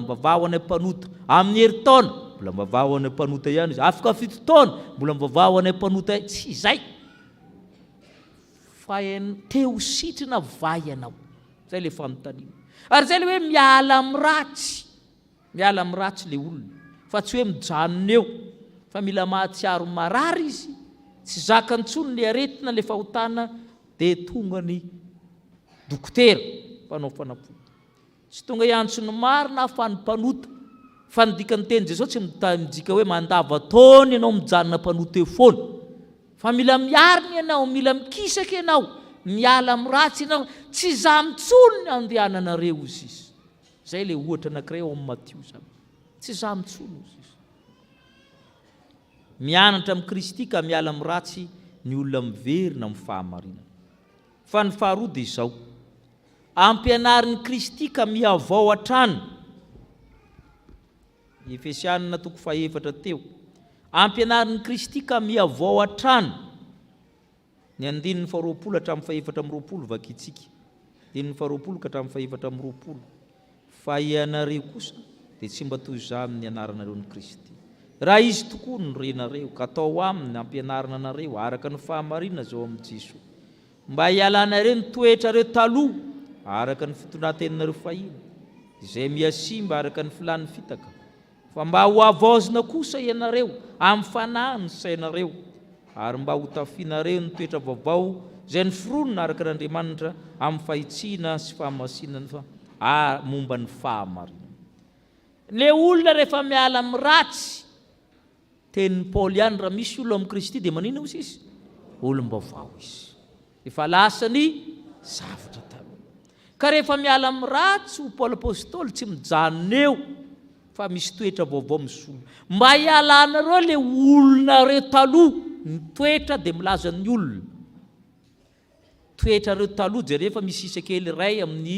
mivavao any mpanota. Amin'ny herintaona mbola mivavao any mpanota ihany izy. Afaka 7 taona mbola mivavao any mpanota tsy izay. Fa teo sitrana vai ianao. Zay le fanontaniana. Ary zay le hoe miala amin'ny ratsy. Miala amin'ny ratsy le olona. Fa tsy hoe mijanona eo. Fa mila mahatsiaro marary izy. Tsy zakany intsony le aretina le fahotana dia tonga ny dokotera mpanao fanampo. Tsy tonga iantsony marina fa ny mpanota. Fa ny dikany teny Jesosy tsy midika hoe mandava taona ianao mijanona mpanota eo foana. Fa mila miarina ianao, mila mikisaka ianao, miala amin'ny ratsy ianao, tsy izaho mitsony ny andehananareo izy. Zay le ohatra anankiray ao amin'ny Matio zany. Tsy izaho mitsony izy. Mianatra amin'ny Kristy ka miala amin'ny ratsy ny olona miverina amin'ny fahamarinana. Fa ny faharoa dia izao. Ampianarin'ny Kristy ka mihavao hatrany. Efesianina 4:4 teo. Ampianarin'ny Kristy ka mihavao hatrany. Ny 2:20 hatramin'ny 4:20 vakitsika. 2:20 ka hatramin'ny 4:20. Fa ianareo kosa dia tsy mba toy izao amin'ny anaranareo ny Kristy. Raha izy tokoa ny renareo ka atao aminy ampianarana anareo araka ny fahamarinana zao amin'ny Jesosy. Mba hialanareo ny toetrareo taloha araka ny fitondratenanareo fahiny, izay miasimba araka ny filan'ny fitaka. Fa mba ho avaozina kosa ianareo amin'ny fanahy ny sainareo, ary mba ho tafianareo ny toetra vaovao izay noforonina araka n'Andriamanitra amin'ny fahitsiana sy fahamasinana momba ny fahamarinana. Le olona rehefa miala amin'ny ratsy, tenin'ny Paoly ihany raha misy olona amin'ny Kristy dia manina hozy izy? Olom-baovao izy. Efa lasany zavatra taloha. Ka rehefa miala amin'ny ratsy ho Paoly apôstôly tsy mijanona eo fa misy toetra vaovao misolo. Mba hialanareo le olona reo taloha, ny toetra dia milaza ny olona. Toetra reo taloha jereo fa misy isakely iray amin'ny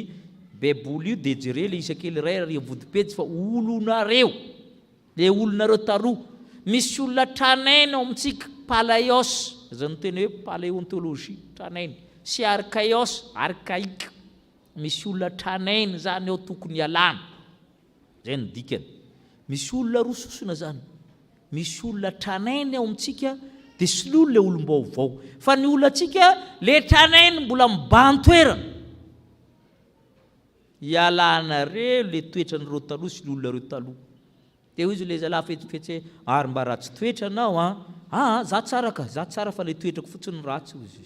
baiboly io dia jereo le isakely iray ary vodipetsy fa olonareo. Le olonareo taloha. Misy olona tranainy ao amintsika palaios, zany teny hoe paléontologie, tranainy, sy arkaios, arkaika. Misy olona tranainy zany ao tokony ialana. Zay ny dikany. Misy olona rososona zany. Misy olona tranainy ao amintsika dia soloina le olom-baovao. Fa ny olona antsika le tranainy mbola mibantoerana. Ialanareo le toetran'ireo taloha sy olona reo taloha. Dia izy le zalahy fetsifetsy ary mba ratsy toetra anao za tsara ka, za tsara fa le toetrako fotsiny ratsy izy.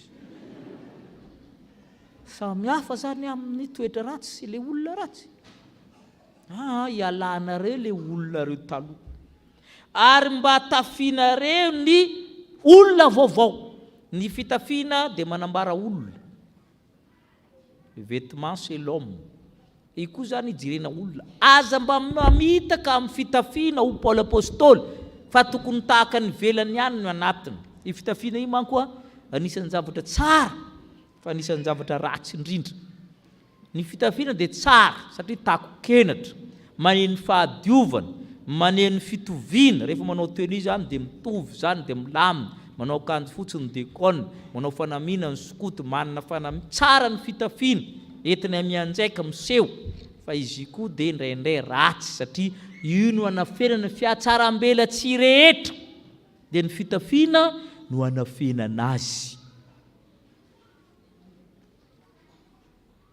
Samy hafa zany amin'ny toetra ratsy sy le olona ratsy. Ialanareo le olona reo taloha. Ary mba tafianareo ny olona vaovao. Ny fitafiana dia manambara olona. Le vêtement c'est l'homme. Io koa zany jirena olona. Aza mba mamitaka amin'ny fitafiana ho Paoly apôstôly fa tokony tahaka ny velany ihany no anatiny. Io fitafiana io manko anisan'ny zavatra tsara fa anisan'ny zavatra ratsy indrindra. Ny fitafiana dia tsara satria tahako kenatra, maneho ny fahadiovana, maneho ny fitoviana. Rehefa manao tenue zany dia mitovy zany dia milamina. Manao akanjo fotsy ny dekône, manao fanamiana ny sokoto, manana fanamiana. Tsara ny fitafiana. Entina mianjaika miseho. Fa izy koa dia indraindray ratsy satria io no anafenana fiatsaram-bela tsy rehetra. Dia ny fitafiana no anafenana azy.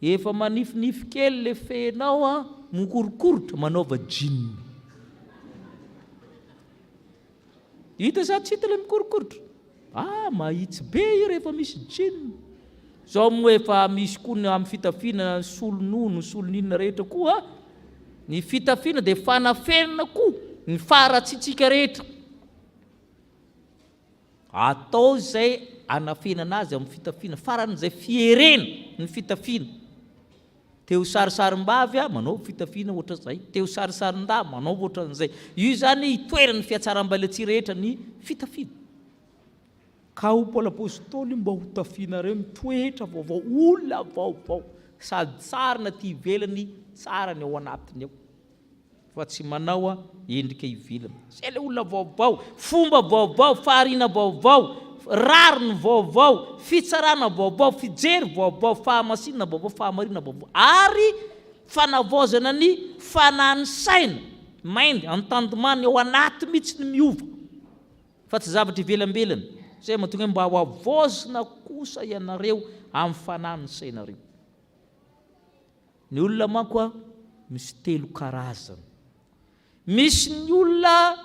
Efa manifinify kely le fenao mokorokorotra manaova jean. Hita sa tsy hita le mikorokorotra? Mahitsy be io rehefa misy jean. Zao moa efa misy koa amin'ny fitafiana solonono, soloninona rehetra koa. Ny fitafiana dia fanafenana koa ny faratsitsika rehetra. Atao zay anafenana azy amin'ny fitafiana. Faran'izay fierena ny fitafiana. Teo sarisarim-bavy manao fitafiana ohatran'izay. Teo sarisarin-dahy manao ohatran'izay. Io zany itoerany fiatsaram-balatsy rehetra ny fitafiana. Ka ho Paoly apôstôly mba ho tafianareo ny toetra vaovao, olona vaovao, sady tsara na ty ivelany, tsara ny ao anatiny ao. Fa tsy manao endrika ivelany. Zay le olona vaovao, fomba vaovao, fahariana vaovao, rariny vaovao, fitsarana vaovao, fijery vaovao, fahamasinana vaovao, fahamarinana vaovao. Ary fanavozana ny fanany saina mind entendement ao anaty mihitsy ny miova fa tsy zavatra ivelambelany zay mahatonga hoe mba ho avozina kosa ianareo amin'ny fanany sainareo. Ny olona manko a misy 3 karazana. Misy ny olona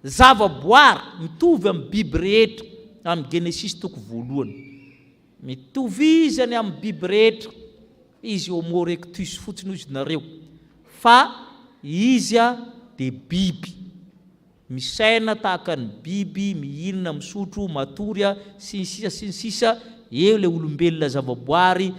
zavaboary mitovy amin'ny biby rehetra amin'ny Genesis 1. Mitovy izy any amin'ny biby rehetra, izy homo erectus fotsiny izy nareo, fa izy a de biby misaina tahaka ny biby, mihinana, misotro, matory sy ny sisa. Eo le olombelona zavaboary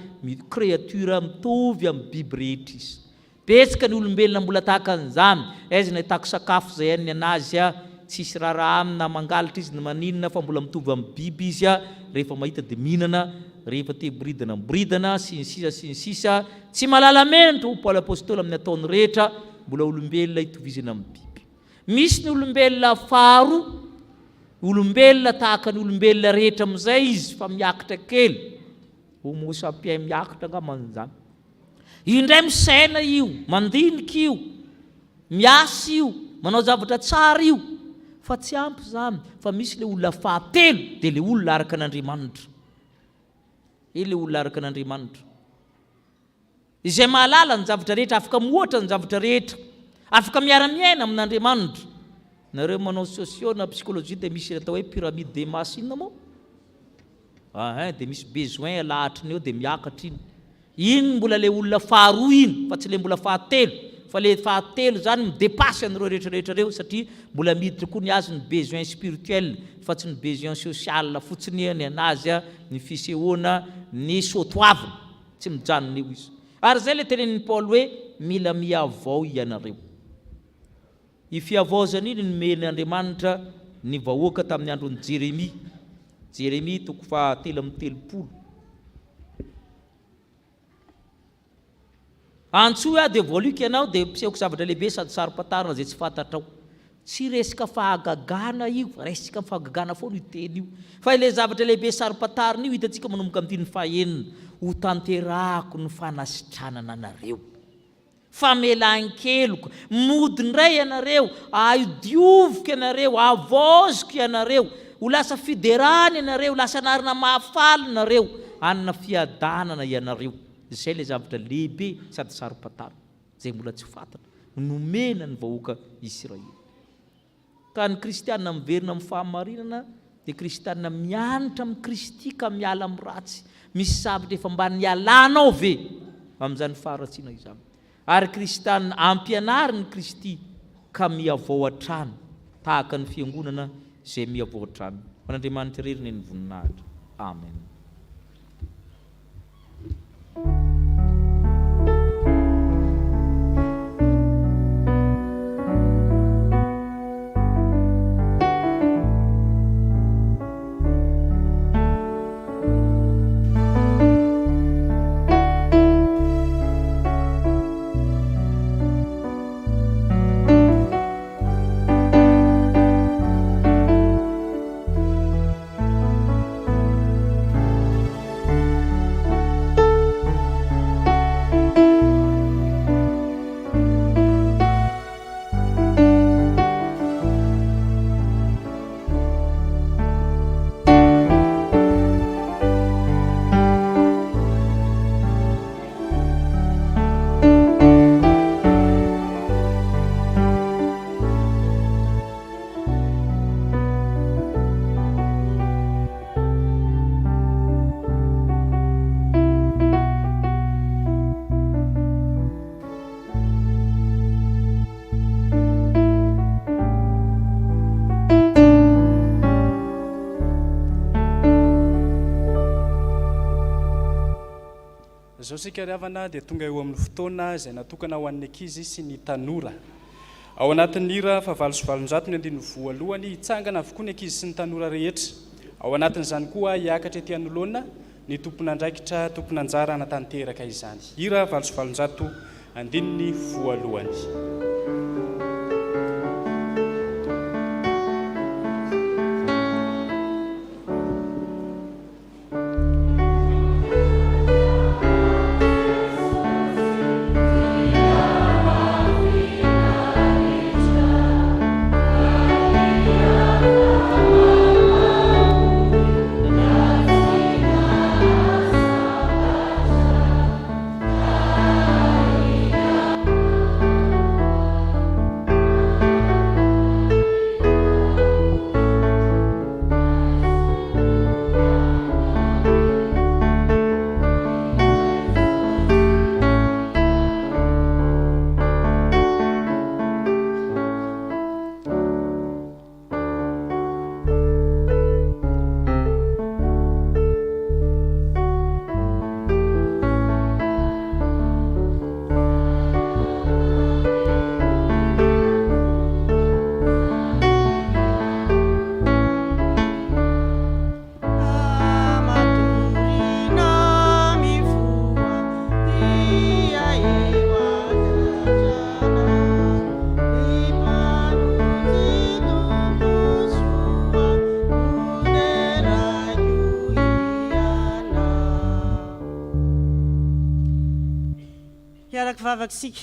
créature mitovy amin'ny biby rehetra izy. Betsaka ny olombelona mbola tahaka an'izany, aiza ny ahitako sakafo zay any anazy tsisy rara amina mangalitra izy ny maninona fa mbola mitovy amin'ny biby izy rehefa mahita de mihinana, rehefa te boridana sy ny sisa tsy malala mentra Paul apôstôly amin'ny ataony rehetra, mbola olombelona itovizana amin'ny biby. Misy ny olombelona faharo, olombelona tahaka ny olombelona rehetra amin'izay izy fa miakatra kely, homo sapiens miakatra ngaman'izany. Io indray misaina io, mandinika io, miasa io, manao zavatra tsara io, fa tsy ampy zany, fa misy le olona fahatelo de le olona araka n'Andriamanitra. Le olona araka n'Andriamanitra izay mahalala ny zavatra rehetra, afaka mihoatra ny zavatra rehetra, afaka miara-miaina amin'Andriamanitra. Nareo manao socio na psychologie de misy atao hoe pyramide des masses inona moa? De misy besoin lahatry eo de miakatra iny. Iny mbola le olona faharoa iny, fa tsy le mbola fahatelo, fa le fahatelo zany midepasy an'ireo rehetrarehetra reo satria mbola miditra koa ny azy ny besoin spirituel fa tsy ny besoin social fotsiny ny anazy ny fisehoana ny soatoavina, tsy mijanona eo izy. Ary zay le tenenin'ny Paul hoe mila miavao ianareo. I fiavaozana iny nomen'Andriamanitra ny vahoaka tamin'ny andron'ny Jérémie. Jérémie 7:30. Antsoa de voalika ianao de pisehoko zavatra lehibe sady sarom-patarina zay tsy fantatrao. Tsy resaka fahagagana io, resaka fahagagana foana io teny io. Fa ile zavatra lehibe sarom-patarina io hitantsika manomboka amin'ny 9 ho tanterahako ny fanasitranana anareo. Famelan-keloko, mody ndray ianareo, aidiovoka ianareo, avoziko ianareo, ho lasa fiderany ianareo, lasa narina mahafaly ianareo, anina fiadanana ianareo. Zay le zavatra lehibe sady sarom-patarina zay mbola tsy fantatra nomena ny vahoaka Israely. Ka ny kristianina miverina amin'ny fahamarinana de kristianina mianatra amin'ny Kristy ka miala amin'ny ratsy. Misy zavatra efa mba nialanao ve amin'izany faharatsiana izany. Ary kristianina ampianariny Kristy ka miavao hatrany tahaka ny fiangonana zay miavao hatrany. An'Andriamanitra reriny ny voninahitra. Amen. Zao sika riavana dia tonga eo amin'ny fotoana izay natokana ho an'ny ankizy sy ny tanora. Ao anatin'ny hira fa 7:1 hitsangana avokoa ny ankizy sy ny tanora rehetra. Ao anatin'izany koa hiakatra etỳ anoloana ny tompon'andraikitra tompon'anjara anatanteraka izany. Hira 7:1. vavaksika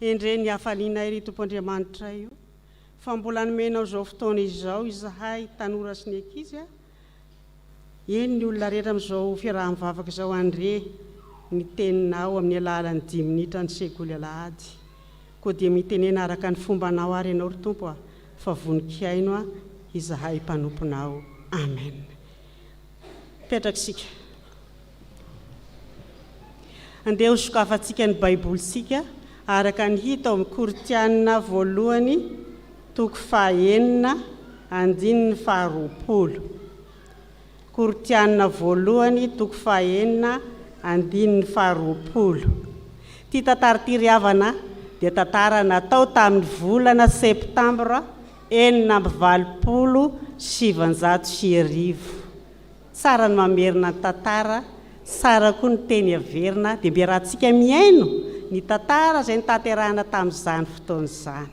endre ny hafaliana iry Tompoandriamanitra io fa mbola nomenao zao fotoana izao izahay tanora sy ny ankizy eny ny olona rehetra amin'izao fiaraha-mivavaka zao andre ny teninao amin'ny alalan'ny 10 minitra ny sekoly alahady koa dia mitenena araka ny fombanao ary ianao ry Tompo fa voninkaino izahay mpanomponao. Amen. Petrakisika andeha ho sokafantsika ny baibolisika araka ny hita ao amin'ny Korinthiana voalohany toko 9 andininy 20. Korinthiana voalohany toko 9 andininy 20. Ty tantara ty ry havana dia tantara natao tamin'ny volana septambra 1970. Tsara ny mamerina ny tantara, tsara koa ny teny averina dia mbiarahantsika miaino ny tantara izay nitanterahana tamin'izany fotoana izany.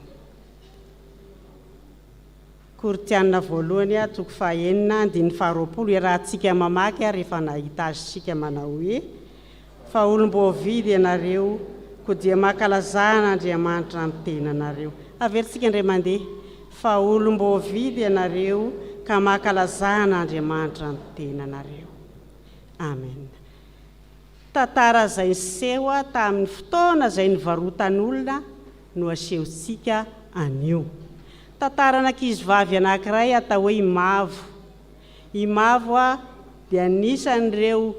Korinthiana voalohany toko 9 andininy 20 iarahantsika mamaky rehefa nahita azy sika manao hoe fa olom-boavidy ianareo koa dia mankalazana Andriamanitra amin'ny tenanareo. Averintsika indray mandeha fa olom-boavidy ianareo ka mankalazana Andriamanitra amin'ny tenanareo. Amen. Tantara izay niseho tamin'ny fotoana izay nivarotan'olona no asehontsika anio. Tantaran'ankizivavy anankiray atao hoe Imavo. Imavo dia anisan'ireo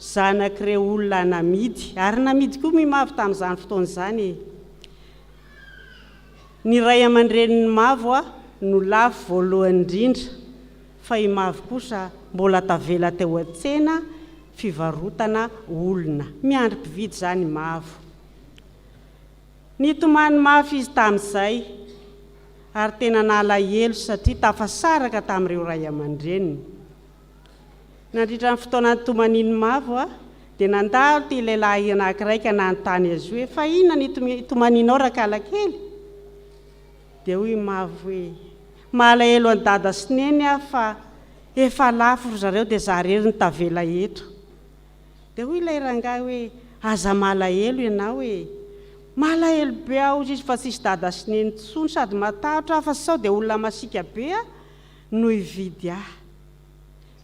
zanak'ireo olona namidy ary namidy koa Imavo tamin'izany fotoana izany. Ny ray aman-drenin'ny Imavo no lafo voalohany indrindra fa Imavo kosa mbola tavela teo an-tsena fivarotana olona. Miandry mpividy zany Imavo. Nitomany mafy izy tamin'izay ary tena nalahelo satria tafasaraka tamin'ireo ray aman-dreniny. Nandritra ny fotoana nitomaniny Imavo dia nandalo ty lehilahy anankiray ka nanontany azy hoe fa inona ny itomaninao rakalakely? Dia hoy Imavo hoe malahelo any dada sy neny fa efa lafo ry zareo dia za rery ny tavela eto. Dia hoy ilay rangahy hoe aza malahelo ianao hoe malahelo be aho izy fa tsisy dada sy neny tsony sady matahotra fa sao dia olona masika be no hividy ahy.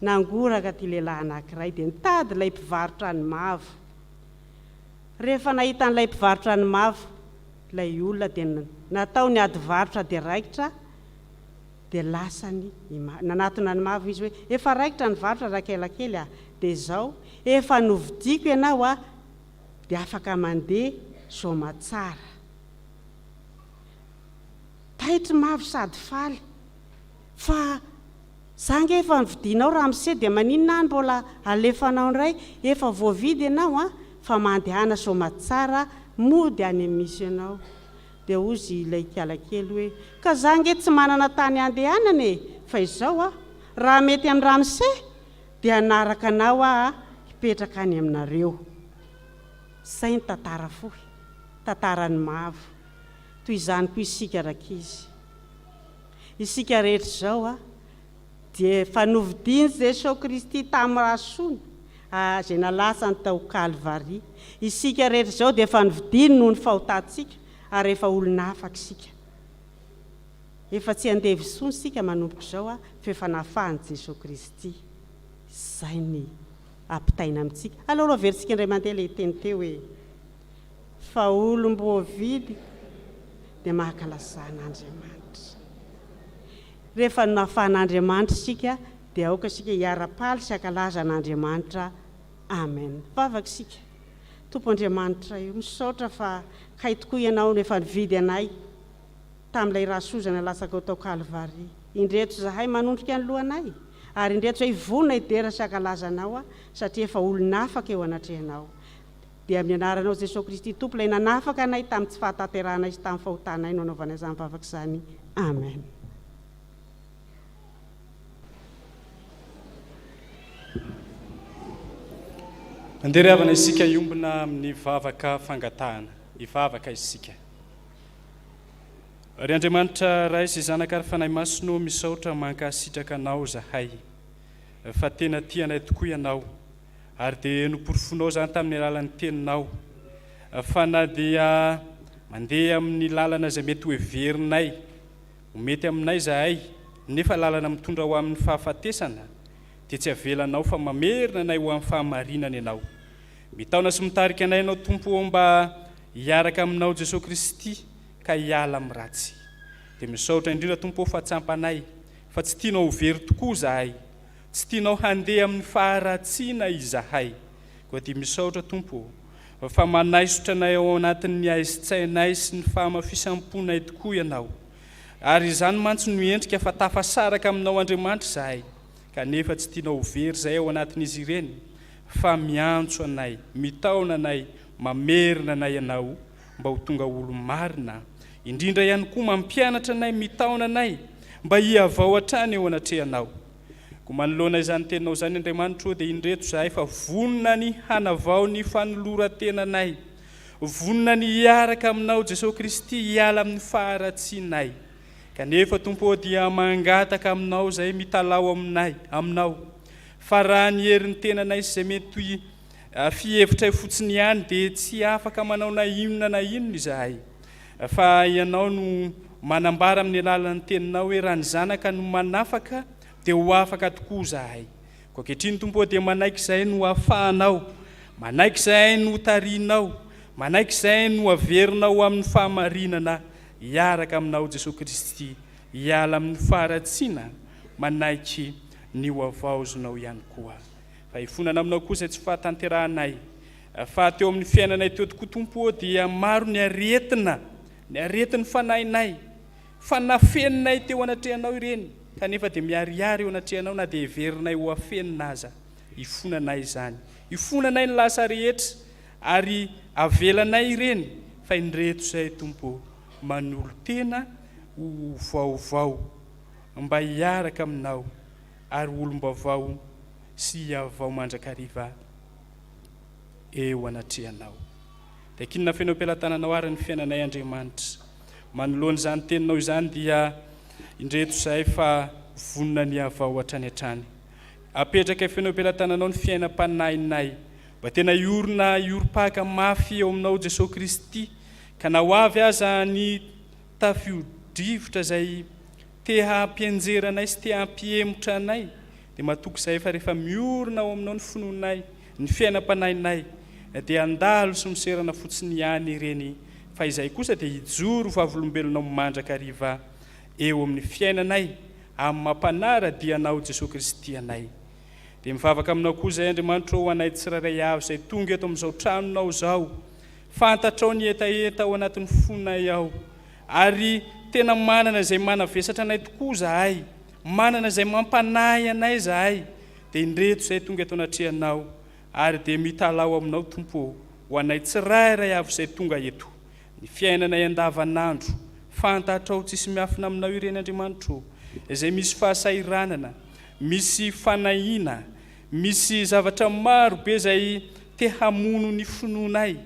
Nangoraka ty lehilahy anankiray dia nitady ilay mpivarotra ny Imavo. Rehefa nahita an'ilay mpivarotra ny Imavo, ilay olona dia natao ny ady varotra dia raikitra dia lasany nanatona ny Imavo izy hoe efa raikitra ny varotra rakelakely dia izao efa novidiko ianao dia afaka mandeha soma tsara. Taitra Imavo sady faly fa zange efa nividinao raha mise dia maninona any mbola alefanao ndray efa voavidy ianao fa mandehana soma tsara mody any amin'ny misy ianao. Dia ozy ilay kialakely hoe ka zange tsy manana tany andehanane fa izao raha mety amin'ny raha mise dia anaraka anao hipetraka any aminareo. Zay ny tantara fohy, tantarany Imavo. Toy izany koa isika rakizy. Isika rehetra izao dia efa novidiny Jesosy Kristy tamin'ny rasony izay nalasa ny tao Kalvari. Isika rehetra izao dia efa novidiny noho ny fahotantsika ary efa olona afaka isika. Efa tsy andevy intsony isika manomboka izao fa efa nafahany Jesosy Kristy. Zay ny ampitaina amintsika. Aleo averintsika indray mandeha ilay teny teo hoe fa olom-boavidy dia mankalazana Andriamanitra. Rehefa nafahan'Andriamanitra isika dia aoka isika hiara-paly sy ankalaza an'Andriamanitra. Amen. Vavaka isika. Tompo Andriamanitra io misaotra fa hay tokoa ianao nefa nividy anay tamin'ilay rasozana lasaka tao Kalvari. Indreto zahay manondrika ny lohanay ary indreto zay vonona idera sy ankalazanao satria efa olona afaka eo anatrehanao. Dia amin'ny anaranao Jesosy Kristy Tompo ilay nanafaka anay tamin'ny tsy fahatanterahana izy tamin'ny fahotanay no anaovana izany vavaka izany. Amen. Andeha ry havana isika iombona amin'ny vavaka fangatahana, hivavaka isika. Ry Andriamanitra ray sy zanaka ary fanahy masino misaotra mankasitraka anao zahay. Fa tena tianay tokoa ianao ary dia noporofonao zany tamin'ny alalan'ny teninao fa na dia mandeha amin'ny lalana zay mety hoeverinay mety aminay zahay nefa lalana mitondra ho amin'ny fahafatesana dia tsy avelanao fa mamerina anay ho amin'ny fahamarinana ianao. Mitaona sy mitarika anay ianao Tompo mba hiaraka aminao Jesosy Kristy ka hiala amin'ny ratsy. Dia misaotra indrindra Tompo fa tsampanay fa tsy tianao ho very tokoa zahay, tsy tianao handeha amin'ny faharatsiana izahay. Koa dia misaotra Tompo fa manaisotra anay ao anatin'ny aiza-tsainay sy ny fahamafisamponay tokoa ianao. Ary izany mantsy no endrika fa tafasaraka aminao Andriamanitra zahay, kanefa tsy tianao ho very zay ao anatin'izy ireny, fa miantso anay, mitaona anay, mamerina anay ianao mba ho tonga olo marina, indrindra ihany koa mampianatra anay, mitaona anay mba hiavao hatrany eo anatrehanao. Ko manoloana izany teninao zany Andriamanitra dia indreto zahay fa vonona ny hanavao ny fanoloran-tenanay, vonona ny hiaraka aminao Jesosy Kristy hiala amin'ny faharatsianay. Kanefa Tompo dia mangataka aminao zay mitalao aminao, fa raha ny herin'ny tenanay sy zay mety fihevitray fotsiny ihany dia tsy afaka manao na inona izahay, fa ianao no manambara amin'ny alalan'ny teninao hoe raha ny zanaka no manafaka dia ho afaka tokoa zahay. Koa ankehitriny Tompo dia manaiky izay no afahanao, manaiky izay no tarianao, manaiky izay no averinao amin'ny fahamarinana hiaraka aminao Jesosy Kristy hiala amin'ny faharatsiana, manaiky ny hoavaozonao ihany koa. Fa hifonana aminao koa izay tsy fahatanterahanay, fa teo amin'ny fiainanay teo tokoa Tompo dia maro ny aretin'ny fanahinay, fanafeninay teo anatrehanao ireny, kanefa dia miariary eo anatrehanao na dia heverinay ho afenina aza. Hifonanay izany, hifonanay ny lasa rehetra ary avelanay ireny, fa indreto izay Tompo manolo tena ho vaovao mba hiaraka aminao ary olombavao sy hiavao mandrakariva eo anatrehanao. Dia kinona fenao am-pelantananao ary ny fiainanay Andriamanitra. Manoloana izany teninao izany dia indreto izay fa vonona ny havao hatrany hatrany. Apetraka fenao am-pelantananao ny fiainam-panahinay, mba tena iorom-paka mafy eo aminao Jesosy Kristy, ka na ho avy aza ny tafio-drivotra zay te hampienjeranay sy te hampiemotra anay, dia matoky izay fa rehefa miorina ao aminao ny finoanay, ny fiainam-panahinay, dia andalo sy miserana fotsiny ihany ireny, fa izay kosa dia hijoro vavolombelonao mandrakariva eo amin'ny fiainanay, amin'ny mampanara-dianao Jesosy Kristy anay. Dia mivavaka aminao koa izay Andriamanitra ho anay tsirairay avy izay tonga eto amin'izao tranonao zao, fantatrao ny etaeta ao anatin'ny fonay ao, ary tena manana izay manavesatra anay tokoa zahay, manana izay mampanahy anay zahay, dia indreto izay tonga eto anatrehanao, ary dia mitalao aminao Tompo ho anay tsirairay avy izay tonga eto. Ny fiainanay andavanandro, fantatrao tsisy miafina aminao ireny Andriamanitra, izay misy fahasairanana, misy fanahiana, misy zavatra maro be izay te hamono ny finoanay,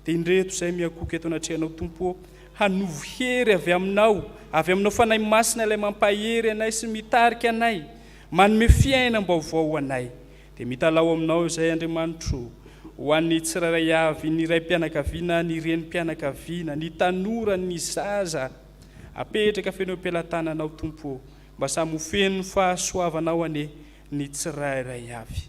dia indreto izay miakoka eto anatrehanao Tompo, hanovo hery avy aminao fanahy masina ilay mampahery anay sy mitarika anay, manome fiainam-baovao anay. Dia mitalao aminao izay Andriamanitra ho an'ny tsirairay avy, ny ray mpianakaviana, ny renim-pianakaviana, ny tanora, ny zaza, apetraka fenao am-pelantananao Tompo, mba samy ho feno ny fahasoavanao ane ny tsirairay avy.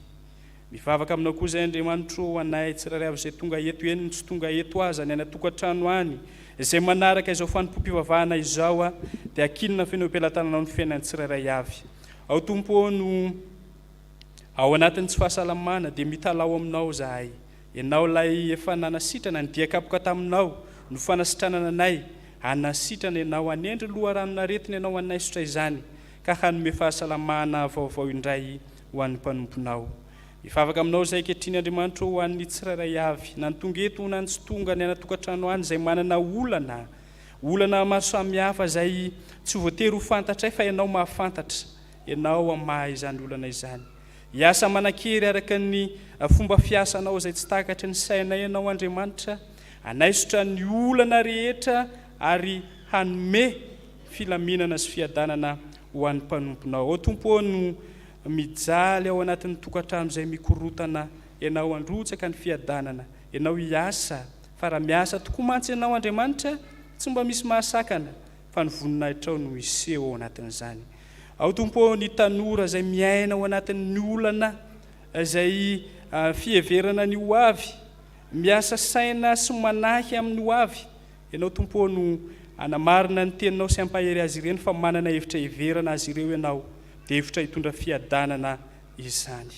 Mivavaka aminao koa izay Andriamanitra ho anay tsirairay avy izay tonga eto eny no tsy tonga eto aza, ny anatokantrano any, izay manaraka izao fanompom-pivavahana izao, dia akinona fenao am-pelantananao ny fiainan'ny tsirairay avy. Ao Tompo no ao anatin'ny tsy fahasalamana dia mitalao aminao zahay, ianao lay efa nanasitrana ny diakapoka taminao no fanasitranana anay, hanasitrana ianao, hanendry loharanon'aretina ianao hanaisotra izany, ka hanome fahasalamana vaovao indray ho an'ny mpanomponao. Mivavaka aminao izay ankehitriny Andriamanitra ho an'ny tsirairay avy, na ny tonga eto na ny tsy tonga ny anatokantrano any, izay manana olana maro samihafa izay tsy voatery ho fantatray fa ianao mahafantatra, ianao amaha izany olana izany. Hiasa manan-kery araka ny fomba fiasanao izay tsy takatry ny sainay ianao Andriamanitra, hanaisotra ny olana rehetra ary hanome filaminana sy fiadanana ho an'ny mpanomponao. Ao Tompo no mijaly ao anatin'ny tokantrano izay mikorotana, ianao androtsaka ny fiadanana, ianao hiasa fa raha miasa tokoa mantsy ianao Andriamanitra tsy mba misy mahasakana fa ny voninahitra ao no iseho ao anatin'izany. Ao tompo ny tanora izay miaina ao anatin'ny olana izay fieverana ny ho avy, miasa saina sy manahy amin'ny ho avy. Ianao tompo no anamarina ny teninao sy ampahery azy ireny fa manana hevitra hiverana azy ireo ianao, dia hevitra hitondra fiadanana izany.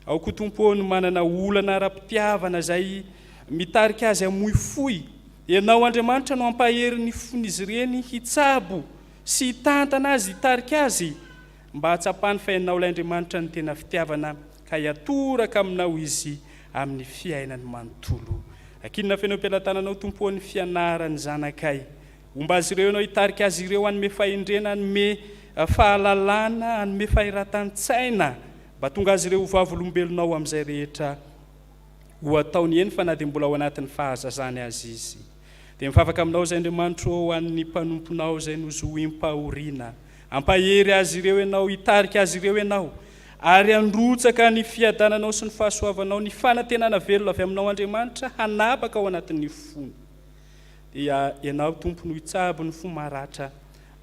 Ao koa tompo no manana olana ara-pitiavana izay mitarika azy amoy foy. Ianao Andriamanitra no ampahery ny fon'izy ireny hitsabo sy hitantana azy, hitarika azy mba hatsapany fa ianao ilay Andriamanitra ny tena fitiavana ka hiatoraka aminao izy amin'ny fiainany manontolo. Akinona fenao-pialatananao tompo ny fianarany zanakay, omba azy ireo ianao hitarika azy ireo hanome fahendrena, hanome fahalalana, hanome fahiran-tsaina mba tonga azy ireo vavolombelonao amin'izay rehetra ho ataony eny fa na dia mbola ao anatin'ny fahazazany azy izy. Dia mifavaka aminao izay Andriamanitra ho an'ny mpanomponao izay nozohim-pahoriana, ampahery azy ireo ianao, hitarika azy ireo ianao, ary androtsaka ny fiadananao sy ny fahasoavanao, ny fanantenana velona avy aminao Andriamanitra hanapaka ao anatin'ny fony. Dia ianao tompo no hitsabo ny fo maratra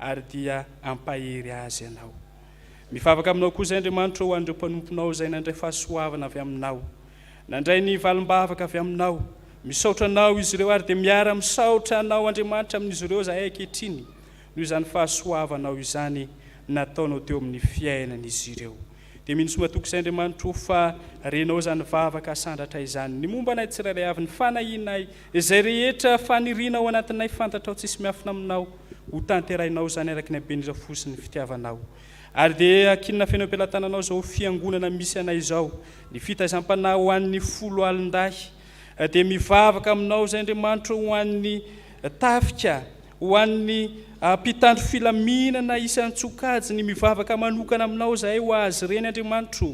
ary dia ampahery azy ianao. Mifavaka aminao koa izay Andriamanitra ho an'ireo mpanomponao izay nandray fahasoavana avy aminao, nandray ny valim-bavaka avy aminao, misaotra anao izy ireo ary dia miara misaotra anao Andriamanitra amin'izy ireo zahay ankehitriny, noho izany fahasoavanao izany nataonao teo amin'ny fiainan'izy ireo. Dia minisy matoky izay Andriamanitra fa renao izany vavaka sandratra izany, ny momba anay tsirairay avy, ny fanahinay izay rehetra faniriana ao anatinay fantatrao tsisy miafina aminao, ho tanterainao izany araka ny haben'izao fosiny fitiavanao. Ary dia akinona fenao-pialatananao izao fiangonana misy anay izao, ny fitazam-panahy ho an'ny 10 alin-dahy, dia mivavaka aminao izay Andriamanitra ho an'ny tafika, ho an'ny mpitandro filaminana isan'ny 𝗔𝗟𝗔𝗛𝗙𝗔𝗃𝗙𝗧, ny mivavaka manokana aminao izay ho azy ireny Andriamanitra,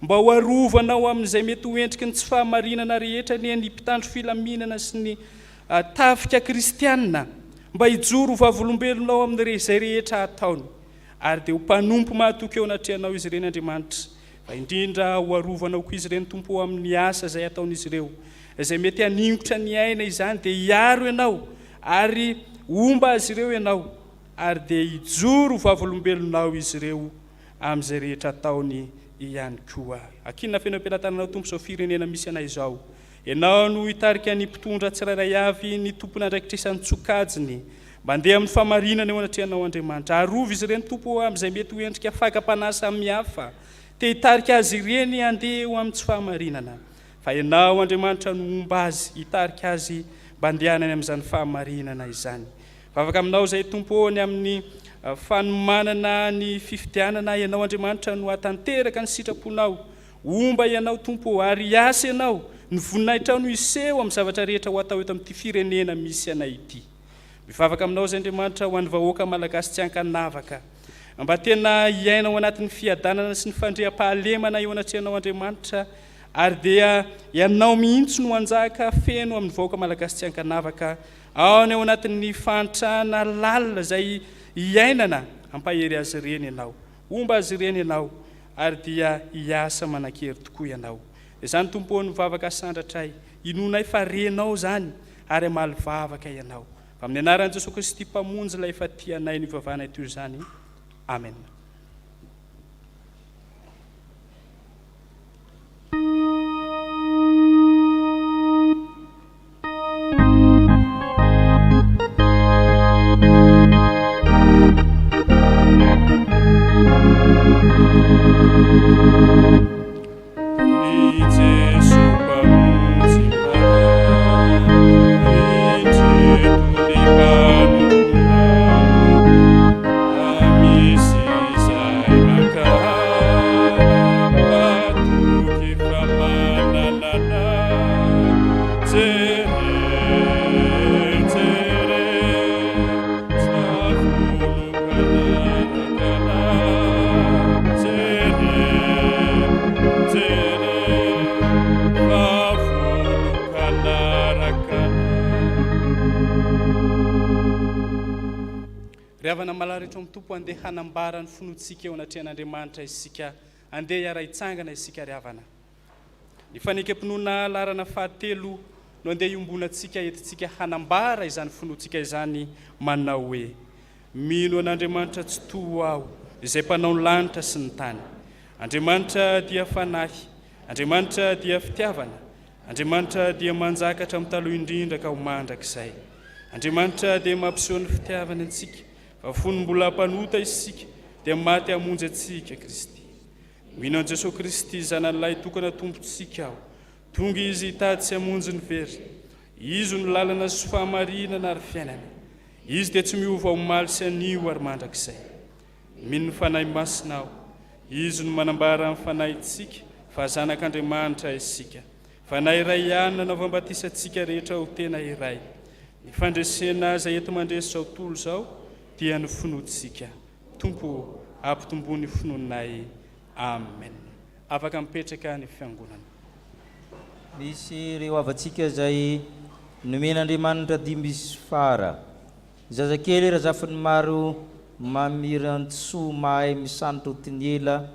mba ho arovanao amin'izay mety ho endriky ny tsy fahamarinana rehetra ny mpitandro filaminana sy ny tafika kristianina, mba hijoro vavolombelonao amin'izay rehetra ataony, ary dia ho mpanompo mahatoky eo anatrehanao izy ireny Andriamanitra, fa indrindra ho arovanao koa izy ireny tompo amin'ny asa izay ataon'izy ireo, izay mety haningotra ny aina izany, dia hiaro ianao ary omba azy ireo ianao, ary dia hijoro vavolombelonao izy ireo amin'izay rehetra ataony ihany koa. Akinona fenao-pialatananao tompo izao firenena misy anay izao, ianao no hitarika ny mpitondra tsirairay avy, ny tompony andraikitrisan'ny 𝗔𝗟𝗔𝗛𝗏, mandeha amin'ny famarinana eo anatrehanao Andriamanitra, arovy izy ireny tompo amin'izay mety ho endrika fakam-panahy samihafa, dia hitarika azy ireny handeha eo amin'ny tsy fahamarinana, fa ianao Andriamanitra no omba azy, hitarika azy mba handehanany amin'izany fahamarinana izany. Vavaka aminao izay tompo ny amin'ny fanomanana ny fifidianana, ianao Andriamanitra no hatanteraka ny sitraponao, omba ianao tompo ary hiasa ianao, ny voninahitra ao no iseho amin'ny zavatra rehetra ho atao eto amin'ity firenena misy anay ity. Mivavaka aminao izay Andriamanitra ho an'ny vahoaka malagasy tsy hankanavaka, mba tena hiaina ao anatin'ny fiadanana sy ny fandriam-pahalemana eo anatrehanao Andriamanitra, ary dia ianao mihitsy no hanjaka feno amin'ny vahoaka malagasy tsy hankanavaka, ao ny ao anatin'ny fantrana lalina izay hiainana, ampahery azy ireny ianao, omba azy ireny ianao, ary dia hiasa manan-kery tokoa ianao. Izany tompo ny vavaka sandratray, inonay fa renao izany ary hamaly vavaka ianao. Amin'ny anaran'i Jesosy Kristy mpamonjy ilay efa tianay nivavahana toy izany. Amen. Riavana malaretra amin'ny tompo andeha hanambara ny finoantsika eo anatrehan'Andriamanitra isika, andeha hiara hitsangana isika riavana. Ny fanekam-pinoana larana fahatelo no andeha iombonatsika entintsika hanambara izany finoantsika izany manao hoe mino an'Andriamanitra tsy to aho izay mpanao ny lanitra sy ny tany. Andriamanitra dia fanahy, Andriamanitra dia fitiavana, Andriamanitra dia manjakatra amin'ny taloha indrindra ka ho mandrakizay. Andriamanitra dia mampiseho ny fitiavana antsika, fa fony mbola hampanota isika dia maty hamonjy antsika Kristy. Mino an Jesosy Kristy zanan'ilay tokana tompontsika aho, tonga izy hitady sy hamonjy ny very. Izy ny lalana sy fahamarinana ary fiainana. Izy dia tsy miova omaly sy anio ary mandrakizay. Mino ny fanahy masina aho, izy no manambara amin'ny fanahitsika fa zanak'Andriamanitra isika. Fanahy iray ihany nanaovambatisyantsika rehetra ho tena iray. Ny fandresena izay eto mandresy zao tontolo zao dia ny finoantsika. Tompo ampitombony finoanay. Amen. Afaka mipetraka ny fiangonana. Misy ireo avantsika izay nomen'Andriamanitra dimy sy fara. Zazakely razafiny maro mamirantsoa mahay misantra ho tiniela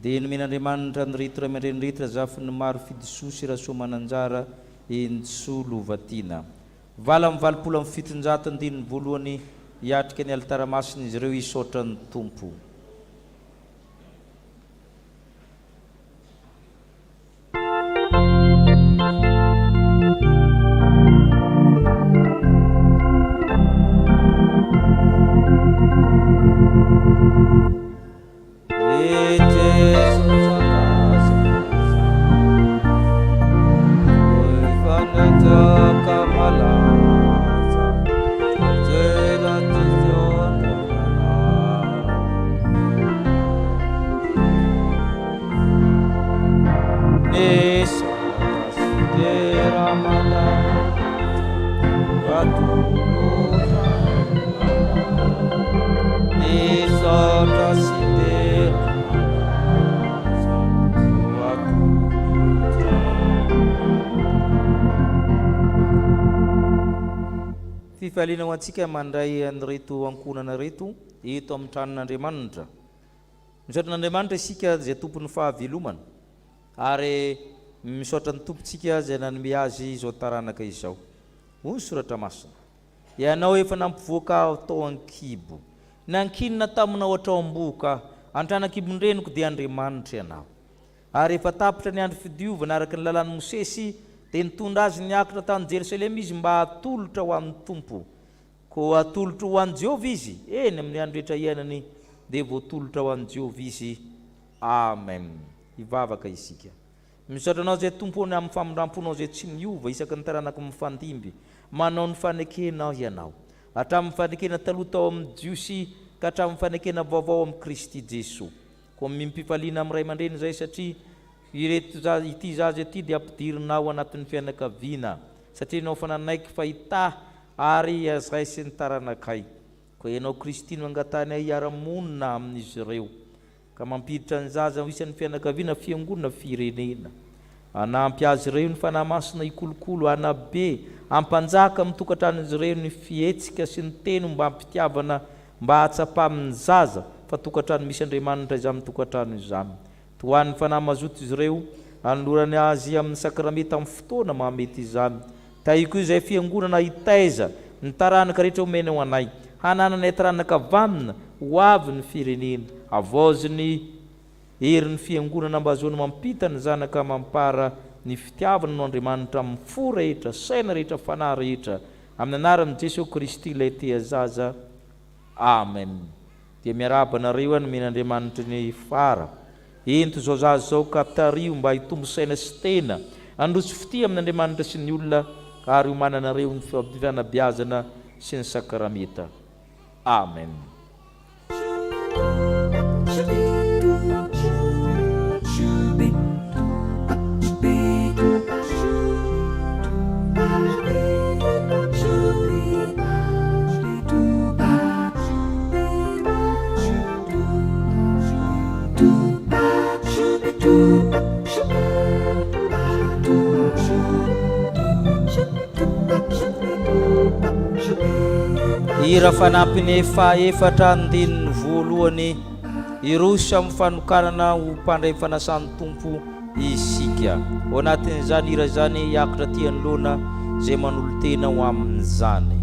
dia nomen'Andriamanitra ny rito ray aman-dreny rito razafiny maro fidisoa sy rasoa mananjara entsoa lovatiana. Vala amin'ny valopolo amin'ny fitonjato andininy voalohany hiatrika ny alitaramasina izy ireo hisaotra ny Tompo. Fifaliana ho antsika mandray an'ireto ankonana reto eto amin'ny tranon'Andriamanitra. Misaotra n'Andriamanitra isika izay tompon'ny fahavelomana ary misaotra ny tompontsika izay nanome azy izao taranaka izao. Hoy ny soratra masina. Ianao efa nampivoaka tao an-kibo, nankinina taminao hatrao am-boka, antranakibon-dreniko dia Andriamanitra ianao. Ary efa tapitra ny andro fidiovana araka ny lalàn'i Mosesy dia nitondra azy niakatra tany Jerusalema izy mba hatolotra ho amin'ny Tompo. Ko hatolotra ho an'i Jehovah izy, eny amin'ny andro rehetra iainany dia voatolotra ho an'i Jehovah izy. Amen. Hivavaka isika. Misaotra anao izay tompony amin'ny famondramponao izay tsy miova isaky ny taranaka mifandimby, manao ny fanekenao ianao. Hatramin'ny fanekena taloha tao amin'ny Jiosy ka hatramin'ny fanekena vaovao amin'ny Kristy Jesosy. Ko mimpifaliana amin'ny ray aman-dreny izay satria ireto ity zaza ity dia ampidirinao anatin'ny fianakaviana satria ianao fananaiky fahita ary azaisy ny taranakay. Ko ianao Kristy no angatany ay hiara-monina amin'izy ireo ka mampiditra ny zaza ho isan'ny fianakaviana fiangonana firenena. Anampy azy ireo ny fanahy masina ikolokolo anabe, ampanjaka amin'ny tokantran'izy ireo ny fihetsika sy ny teny mba ampitiavana mba hatsapamin'ny zaza fa tokantrano misy Andriamanitra izany tokantrano izany. Toan'ny fanahy mazoto izy ireo anolorany azy amin'ny sakrameta amin'ny fotoana mahamety izany. Taiko izay fiangonana hitaiza ny taranaka rehetra omena ho anay, hanananay taranaka vanina ho avy ny firenena, avozy ny herin'ny fiangonana mba azoany mampita ny zanaka mampara ny fitiavana no Andriamanitra amin'ny fo rehetra, saina rehetra, fanahy rehetra, amin'ny anaran'i Jesosy Kristy ilay tia zaza. Amen. Dia miarabanareo any men'Andriamanitra ny fara. Ento zao zaza zao ka tario mba hitombo saina sy tena, androso fitia amin'Andriamanitra sy ny olona ary ho mananareo ny fanabeazana sy ny sakrameta. Amen. Hira fanampiny faefatra andininy voalohany, iroso amin'ny fanokanana ho mpandray fanasan'ny Tompo isika ao anatin'izany hira zany hiakatra ty anoloana zay manolo tena ho amin'izany.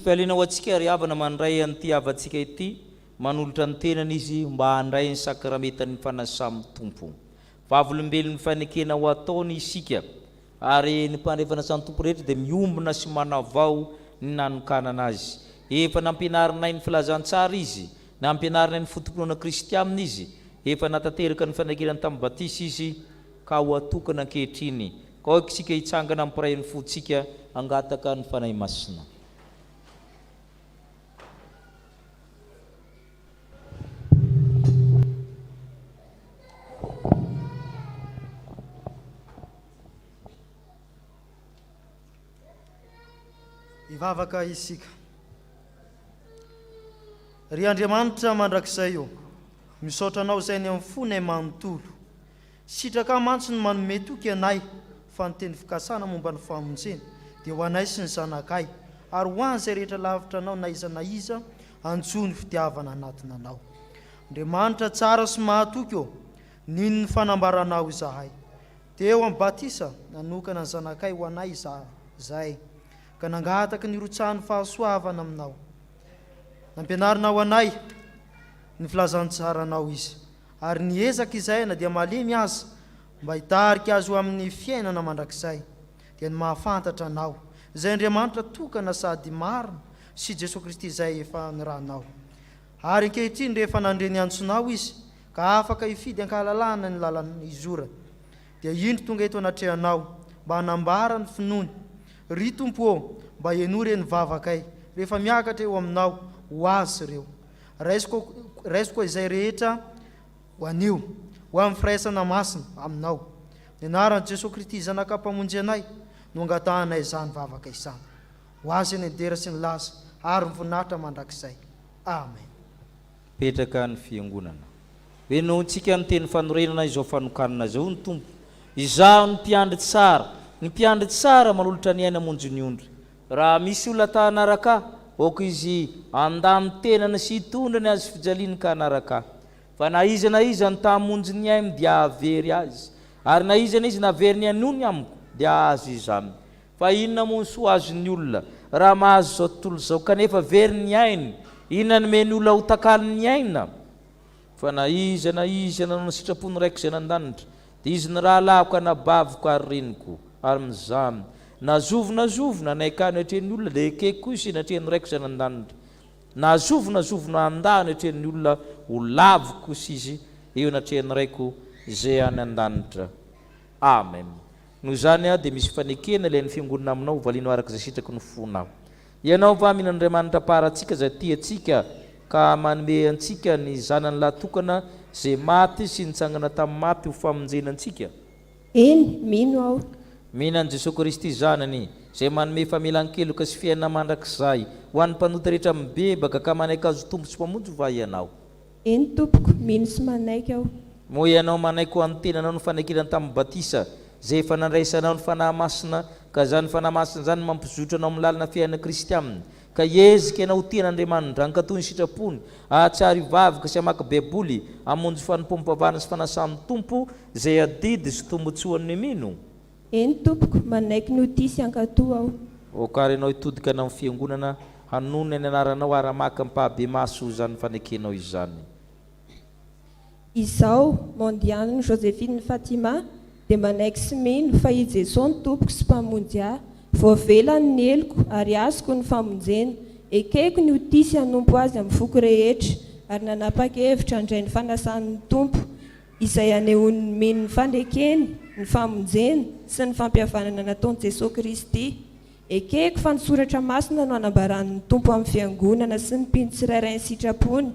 Fialina ho antsika ry havana mandray an'ity havantsika ity manolotra ny tenany izy mba handray ny sakramentany fanasà amin'ny tompo. Vavolombelon'ny fanekena ho ataony isika ary ny mpandray fanasà amin'ny tompo rehetra dia miombona sy manavao ny nanokanana azy. Efa nampianarinay ny filazantsara izy, nampianarinay ny fotompinoana kristianina izy, efa natateraka ny fanekenany tamin'ny batisa izy ka ho atokana ankehitriny. Ka ao isika hitsangana amin'ny piray ny fotsika angataka ny fanahy masina. Ivavaka isika. Ry Andriamanitra mandrakizay io, misaotra anao izay ny amin'ny fonay manontolo. Sitraka mantsy ny manome toky anay fa ny teny fikasana momba ny famonjena dia ho anay sy ny zanakay ary ho an'izay rehetra lavitra anao na iza anjo ny fitiavana anatiny anao. Andriamanitra tsara sy mahatoky io, nino ny fanambaranao izahay. Teo amin'ny batisa nanokana ny zanakay ho anay izahay ka nangataka ny rotsahan'ny fahasoavana aminao. Nampianarinao anay ny filazantsaranao izy ary niezaka izay na dia malemy aza mba hitarika azy ho amin'ny fiainana mandrakizay dia ny mahafantatra anao izay Andriamanitra tokana sady marina sy Jesosy Kristy izay efa niranao. Ary ankehitriny rehefa nandreny antsonao izy ka afaka hifidy ankahalalana ny lalany izora dia indro tonga eto anatrehanao mba hanambara ny finoany. Ry Tompo mba hienory ny vavakay rehefa miakatra eo aminao ho azy ireo. Raisiko izay rehetra ho anio ho amin'ny firaisana masina aminao. Ny anaran'i Jesosy Kristy zanakam-pamonjy anay no angatahanay izany vavaka izany. Ho azy ny dera sy ny laza ary mivonahitra mandrakizay. Amen. Petraka ny fiangonana. Hoenao ntsika ny teny fanorenana izao fanokanana zao ny tompo. Izaho ny mpiandry tsara, ny mpiandry tsara manolotra ny aina monjo ny ondry. Raha misy olona ta hanaraka, oko izy andamy tenana sy hitondrany azy fijaliany ka hanaraka. Fa na iza ny tamonjo ny ainy dia avery azy, ary na iza navery ny anony amiko dia azy izany. Fa inona moa ny soa azony olona raha mahazo zao tontolo zao kanefa very ny ainy, inona ny meny olona ho takaliny ny aina? Fa na iza nanao sitrapony raiky izay nandanitra dia izy ny raha lavoko anabaviko ary reniko ary mizamy. Nazovona naikany hatrehan'ny olona dia ekeko izy natrehan'ny raiky izay nandanitra. Nazovona andany hatrehan'ny olona ho lavoko sy izy eo natrehan'ny raiko izay any andanitra. Amen. Noho izany dia misy fanekena ilay ny fiangonana aminao valinao araka izay sitraky ny fonao. Ianao va min'Andriamanitra paratsika izay tiatsika ka manome antsika ny zanany lahatokana izay maty sy nitsangana tamin'ny maty ho famonjenantsika. Eny, mino aho. Mihinan'i Jesosy Kristy zanany izay manome famelan-keloka sy fiainana mandrakizay ho an'ny mpanota rehetra mibebaka ka manaiky azo tombo sy mpamonjy va ianao? Eny tompoko, mino sy manaiky aho. Moa ianao manaiky ho an'ny tenanao ny fanekenany tamin'ny batisa izay efa nandraisanao ny fanahy masina ka zany fanahy masina zany mampizotra anao amin'ny lalana fiainana kristianina ka ezika ianao tian'Andriamanitra ankatoy ny sitrapony ahatsiary vavaka sy hamaky baiboly hamonjy fanompoam-pavahana sy fanasà amin'ny tompo izay adidy sy tombotsoan'ny mino. eny tompoko, manaiky notisy ankatoa aho. Okary ianao hitodika ana amin'ny fiangonana hanony ny anaranao ara-maka mpahabe maso izany fanekenao izany. Izaho mondianiny Joséphine Fatima dia manaiky sy mino fa i Jesosy ny tompoko sy mpamonjy ahy, voavelany ny eloko ary azoko ny famonjena, ekeko ny hotisy hanompo azy amin'ny foko rehetra ary nanapa-kevitra handray ny fanasan'ny tompo izay anehoan'ny mino ny fandekeny, ny famonjena sy ny fampihavanana nataon'i Jesosy Kristy. Ekeko fa ny soratra masina no anambaran'ny tompo amin'ny fiangonana sy ny mpino tsirairay ny sitrapony.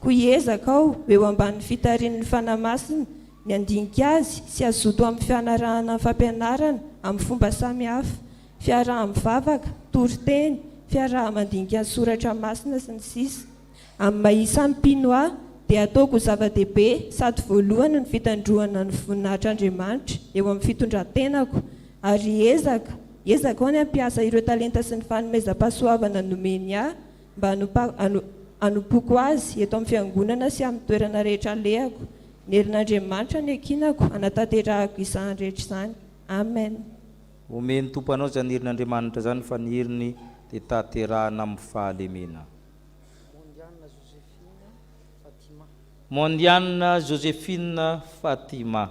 Ko hiezaka aho eo ambanin'ny fitarian'ny fanahy masina ny andinika azy sy azoto amin'ny fianarahana amin'ny fampianarana amin'ny fomba samihafa, fiaraha mivavaka, toriteny, fiaraha mandinika ny soratra masina sy ny sisa. Amin'ny maisa mpino ahy dia ataoko zava-dehibe sady voalohany ny fitandroana ny voninahitran'Andriamanitra eo amin'ny fitondrantenako ary ezaka ao ny ampiasa ireo talenta sy ny fanomezam-pahasoavana nomeny ahy mba hanompoako azy eto amin'ny fiangonana sy amin'ny toerana rehetra alehako. Ny herin'Andriamanitra ny akinako hanatanterahako izany rehetra izany. Amen. Omeny tompo anao izany herin'Andriamanitra zany fa ny heriny dia tanterahana amin'ny fahalemena. Mondianina Joséphine Fatima.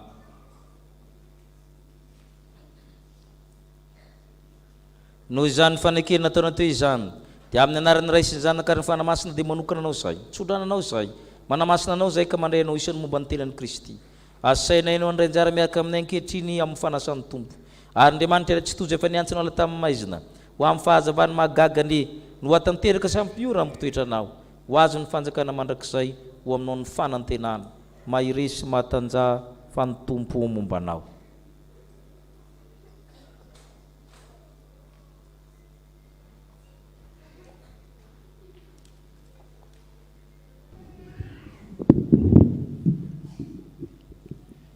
Noho izany fanekena ataona teo izany dia amin'ny anaran'ny Ray sy ny Zanaka ary ny Fanahy Masina dia manokana anao izay, tsodrananao izay, manamasina anao izay ka mandray anao isan'ny momba ny telan'i Kristy. Asaina ianao andray anjara miaraka amin'ny ankehitriny amin'ny fanasan'ny tompo. Ary Andriamanitra tsy tojo efa niantsona ala tamin'ny maizina ho amin'ny fahazavany mahagagany no hatanteraka sy ampio raha mipitoetra anao. Ho azo ny fanjakana mandrakizay ho aminao ny fanantenana mahiresy mahatanjah fa ny tompo momba anao.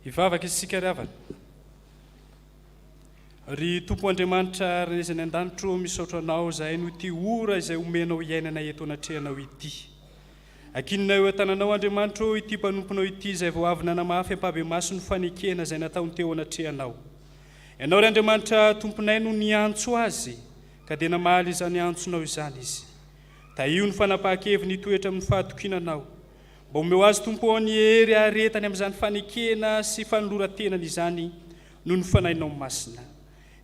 Ivavaka isika ry havana. Ry tompo Andriamanitra renezany an-danitro misaotra anao zahay no ity ora izay omenao iainana eto anatrehanao ity. Akinina eo an-tananao Andriamanitra ity mpanomponao ity izay vao avy nanamafy ampabe maso ny fanekena izay nataony teo anatrehanao. Ianao ry Andriamanitra tomponay no niantso azy ka dia namaly izany antsonao izany izy. Io ny fanapahan-keviny hitoetra amin'ny fahatokinanao. Mba omeo azy tompo ao ny hery aretany amin'izany fanekena sy fanoloran-tenany izany no ny fanahinao masina.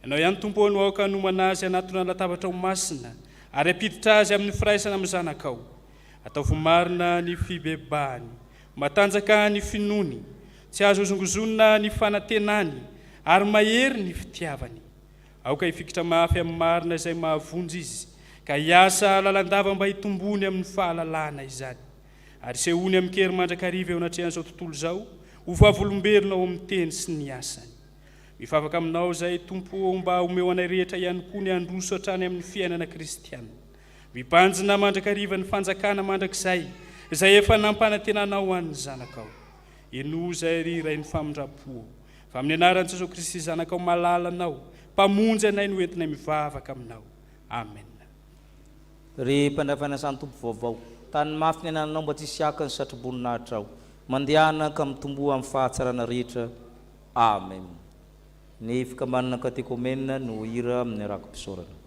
Ianao ihany tompo ao no aoka hanomana azy anatona latabatra ao masina ary ampiditra azy amin'ny firaisana amin'ny zanakao. Ataovy marina ny fibebahany, matanjaka ny finony, tsy azo ozongozonina ny fanantenany ary mahery ny fitiavany. Aoka hifikitra mafy amin'ny marina izay mahavonjy izy ka hiasa lalandava mba hitombony amin'ny fahalalana izany. Ary sehony amin'ny kery mandrakariva eo anatrehan'izao tontolo izao ho vavolombelona ao amin'ny teny sy ny asany. Mifavaka aminao izay tompo mba omeo anay rehetra ihany koa ny androso hatrany amin'ny fiainana kristiana. Mibanjina mandrakariva ny fanjakana mandrakizay izay efa nampanantenanao an'ny zanakao. Eno izay ry iray ny famindrapo fa amin'ny anaran'i Jesosy Kristy zanakao malalanao mpamonjy anay no entinay mivavaka aminao. Amen. Ry mpandravana sany tompo vaovao tany mafy ny anananao mba tsy siaka ny satroboninahitra ao mandehana ka mitomboa amin'ny fahatsarana rehetra. Amen. Ny fikamanana katekomena no hira amin'ny araka-pisaorana.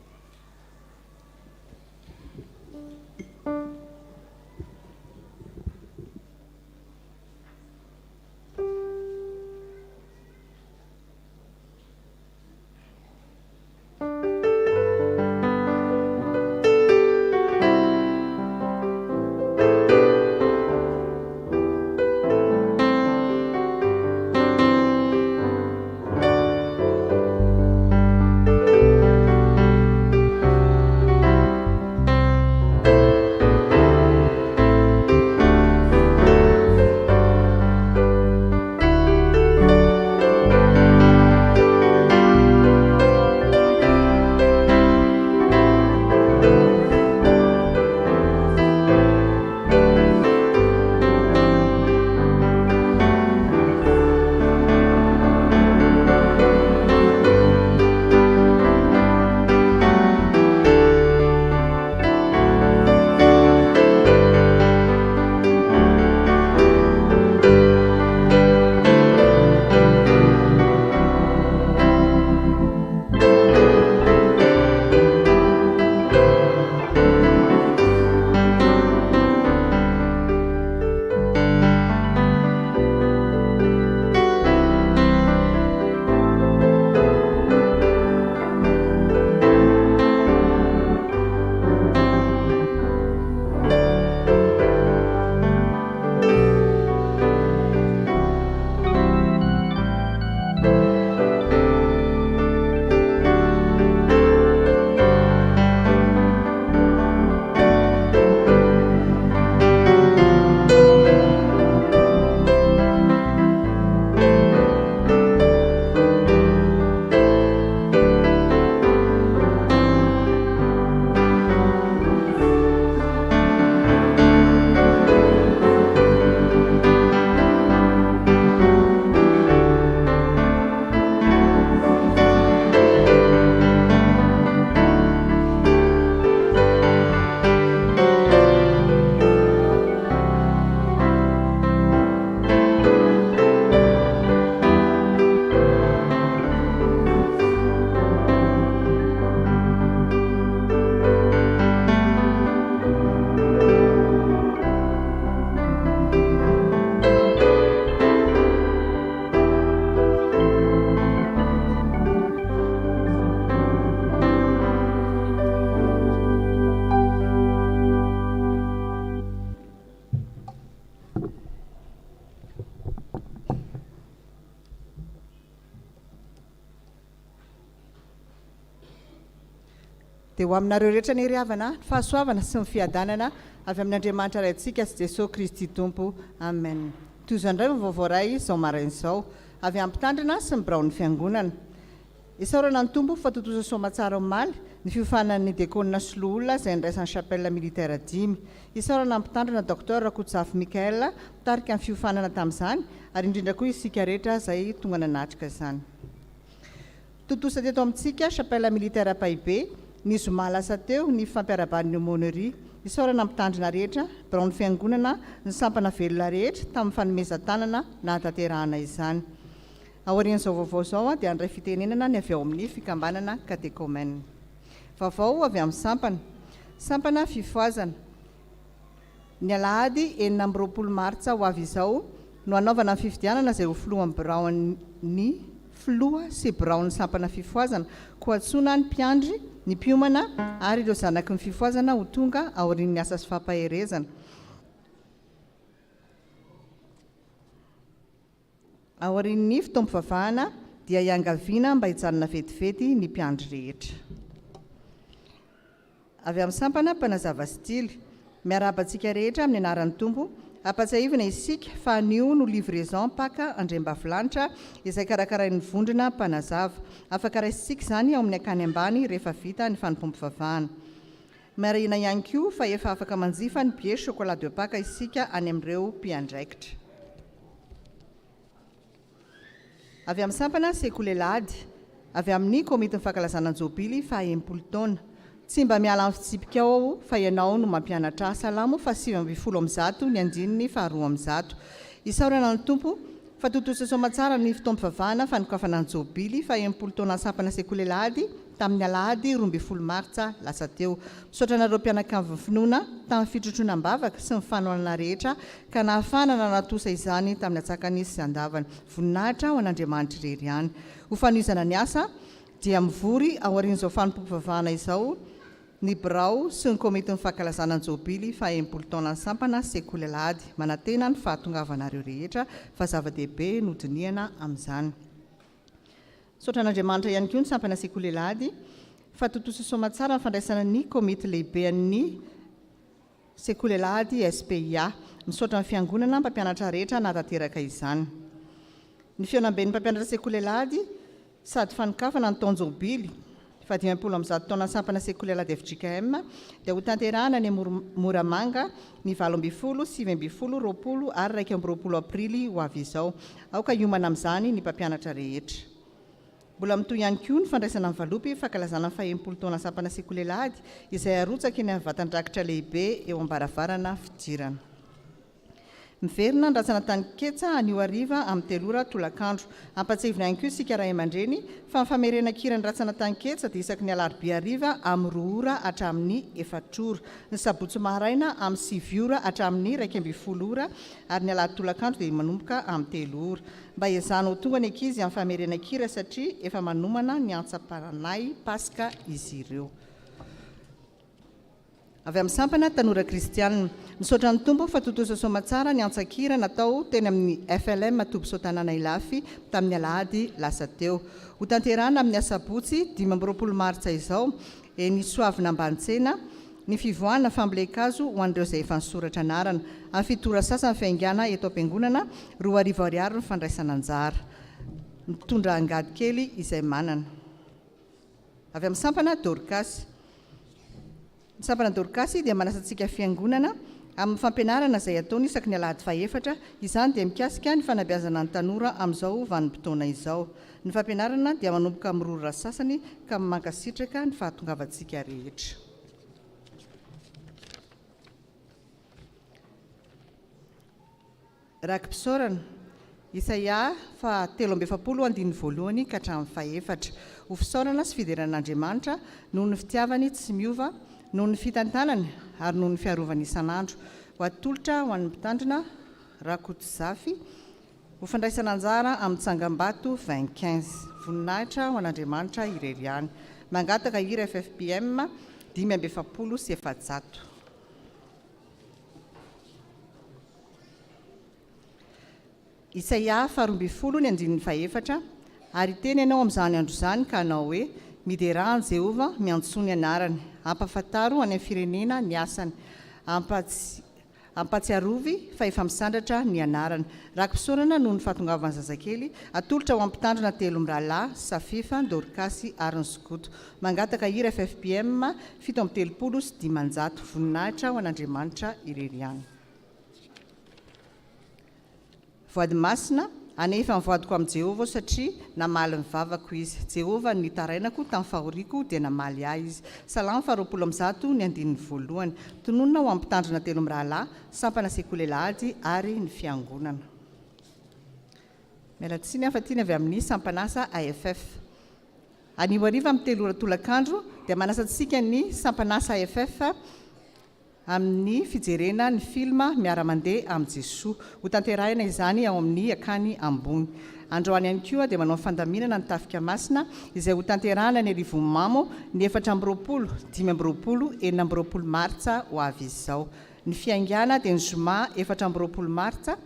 dia ho aminareo rehetra ny ry havana fahasoavana sy ny fiadanana avy amin'Andriamanitra ray antsika sy Jesosy Kristy Tompo. Amen. Toy izao indray vaovao ray izao marain'izao avy ampitandrina sy mibiraon'ny fiangonana. Isaorana ny tompo fatotoza soamatsara omaly ny fiofanan'ny diakonina sy loholona izay ndraisan'ny chapelle militaire 10. Isaorana ampitandrina Dr 𝗙𝗏𝗏𝗏 tarika amin'ny fiofanana tamin'izany ary indrindra koa isika rehetra izay tonga nanatrika izany. Totosa teto amintsika chapelle militaire Paibe ny zoma lasa teo ny fampiaraban'ny aumônerie. Isaorana ampitandrina rehetra biraon'ny fiangonana ny sampana velona rehetra tamin'ny fanomezan-tanana nahatanterahana izany. Aorian'izao vaovao izao dia andray fitenenana ny avy ao amin'ny fikambanana katekômène. Vaovao avy amin'ny sampana fifoazana. Ny alahady 9 Martsa ho avy izao no anaovana ny fifidianana izay ho filohan'ny biraon'ny filoha sy biraon'ny sampana fifoazana ko antsoina ny mpiandry ny mpiomana ary ireo zanaky ny fifoazana ho tonga aorian'ny asa sy fampaherezana. Aorian'ny fitoam-pivavahana dia iangaviana mba hijanona vetivety ny mpiandry rehetra. Avy amin'ny sampana mpanazava stily miarabantsika rehetra amin'ny anaran'ny tompo ampatsahivana isika fa anio no livraison paka andrembavilanitra izay karakarain'ny vondrona mpanazava afaka raisitsika izany ao amin'ny akany ambany rehefa vita ny fanompom-pivavahana. Marina ihany koa fa efa afaka manjifa ny bie chocolat de paka isika any amin'ireo mpiandraikitra. Avy amin'ny sampana sekolelady avy amin'ny komity fankalazana anjobily fa 10 taona. Tsy mba miala amin'ny fitsipika ao fa ianao no mampianatra salamo fa 720 ny andininy fa 200. Isaorana ny tompo fa totosa soamatsara ny fitoam-pivavahana fanokafana anjobily fa 10 taona sampana sekolelady tamin'ny alahady 12 Martsa lasa teo. Misaotra anareo mpianakavy finoana tamin'ny fitrotroana-bavaka sy ny fanohanana rehetra ka nahafana nanatosa izany tamin'ny atsakany sy andavana. Voninahitra ho an'Andriamanitra irery ihany. Ho fanohizana ny asa dia mivory aorian'izao fanompom-pivavahana izao ny birao sy ny komity fankalazana anjobily fa 10 taona ny sampana sekolelady manantena ny fahatongavanareo rehetra fa zava-dehibe nodiniana amin'izany. Misaotra an'Andriamanitra ihany koa ny sampana sekolelady fa totosa soamatsara ny fandraisana ny komity lehibe an'ny sekolelady SPIA. Misaotra ny fiangonana mpampianatra rehetra nahatanteraka izany. Ny fianamben'ny mpampianatra sekolelady sady fanokafana ny taonjobily fa 50 taona sampana sekolelady 𝗙𝗏𝗏𝗏 dia ho tanterahana ny Moramanga ny 20, 20, 20 ary 20 aprily ho avy izao. Aoka hiomana amin'izany ny mpampianatra rehetra. Mbola mitoy ihany koa ny fandraisana amin'ny valopy fankalazana fa 10 taona sampana sekolelady izay arotsaka eny amin'ny vatandrakitra lehibe eo ambaravarana fidirana. Miverina ndratsana tany ketsa anio ariva amin'ny 3 ora tolakandro. Ampatsahivina ihany koa isika ray aman-dreny fa ny famerena kira ndratsana tany ketsa dia isaky ny alarobia ariva amin'ny 2 ora hatramin'ny 4 ora. Ny sabotsy maraina amin'ny 7 ora hatramin'ny 12 ora ary ny alahady tolakandro dia manomboka amin'ny 3 ora. Mba hiazana ho tonga ny ankizy amin'ny famerena kira satria efa manomana ny antsaparanay paska izy ireo. Avy amin'ny sampana tanora kristianina. Misaotra ny tompo fa totosa soamatsara ny antsakira natao teny amin'ny FLM Toboso tanàna Ilafy tamin'ny alahady lasa teo. Ho tanterahana amin'ny asabotsy 15 Martsa izao ny soavina ambanitsena ny fivoahana fambolekazo ho an'ireo izay efa nisoratra anarana. Amin'ny fitora sasany fiaingana eto am-piangonana 2 ariary ny fandraisana anjara. Mitondra angady kely izay manana. Avy amin'ny sampana Dorcas. Ny sampana Dorcas dia manasantsika fiangonana amin'ny fampianarana izay ataony isaky ny alahady faefatra. Izany dia mikasika ny fanabeazana ny tanora amin'izao vanim-potoana izao. Ny fampianarana dia manomboka amin'ny 2 ora sasany ka mankasitraka ny fahatongavantsika rehetra. Rakim-pisaorana Isaia fa 3:7 ka hatramin'ny 4. Ho fisaorana sy fideran'Andriamanitra noho ny fitiavany tsy miova, noho ny fitantanany ary noho ny fiarovany isan'andro. Ho atolotra ho an'ny mpitandrina rakoto-zafy ho fandraisana anjara amin'ny tsangambato 25. Voninahitra ho an'Andriamanitra irery ihany. Mangataka hira FFPM 570 sy 700. Isaia 2:4 ny andininy 4 ary teny ianao amin'izany andro izany ka anao hoe midérany Jehova miantsoa ny anarany, ampafantaro any amin'ny firenena ny asany, ampatsiarovy fa efa misandratra ny anarany. Rakim-pisaorana noho ny fahatongavan'ny zazakely, atolotra ho ampitandrina telo mirahalahy, Safifa, Dorcasy ary ny Sokoto. Mangataka hira FFPM 7:30 voninahitra ho an'Andriamanitra irery ihany. Voady masina, anefa mivoadiko amin'i Jehova satria namaly ny vavako izy. Jehova ny tarainako tamin'ny fahoriako dia namaly ahy izy. Salamo 2:1 ny andininy voalohany. Tononona ho ampitandrina telo mirahalahy, sampana sekolelahady ary ny fiangonana. Mialatsiny afatiny avy amin'ny sampanasa AFF. Anio hariva amin'ny 3 ora tolakandro dia manasantsika ny sampanasa AFF amin'ny fijerena ny filma miara-mandeha amin'ny Jesoa. Ho tanterahina izany ao amin'ny akany ambony. Androany ihany koa dia manao fandaminana ny tafika masina izay ho tanterahana ny Rivomamo ny 4 5 Martsa ho avy izao. Ny fiangana dia ny zoma 4 Martsa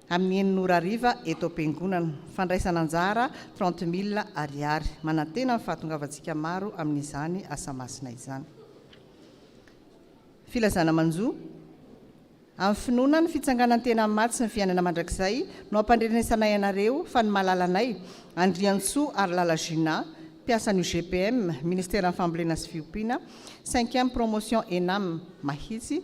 amin'ny 9:00 eto am-piangonana. Fandraisana anjara 30,000 ariary. Manantena ny fahatongavantsika maro amin'izany asa masina izany. Filazana manjo amin'ny finoana ny fitsanganany tena matsy ny fiainana mandrakizay no ampandrenesanay ianareo fa ny malalanay Andriantsoa ary lala Gina, mpiasan'io GPM, ministère ny fambolena sy fiompiana, 5e promotion ENAM Mahitsy,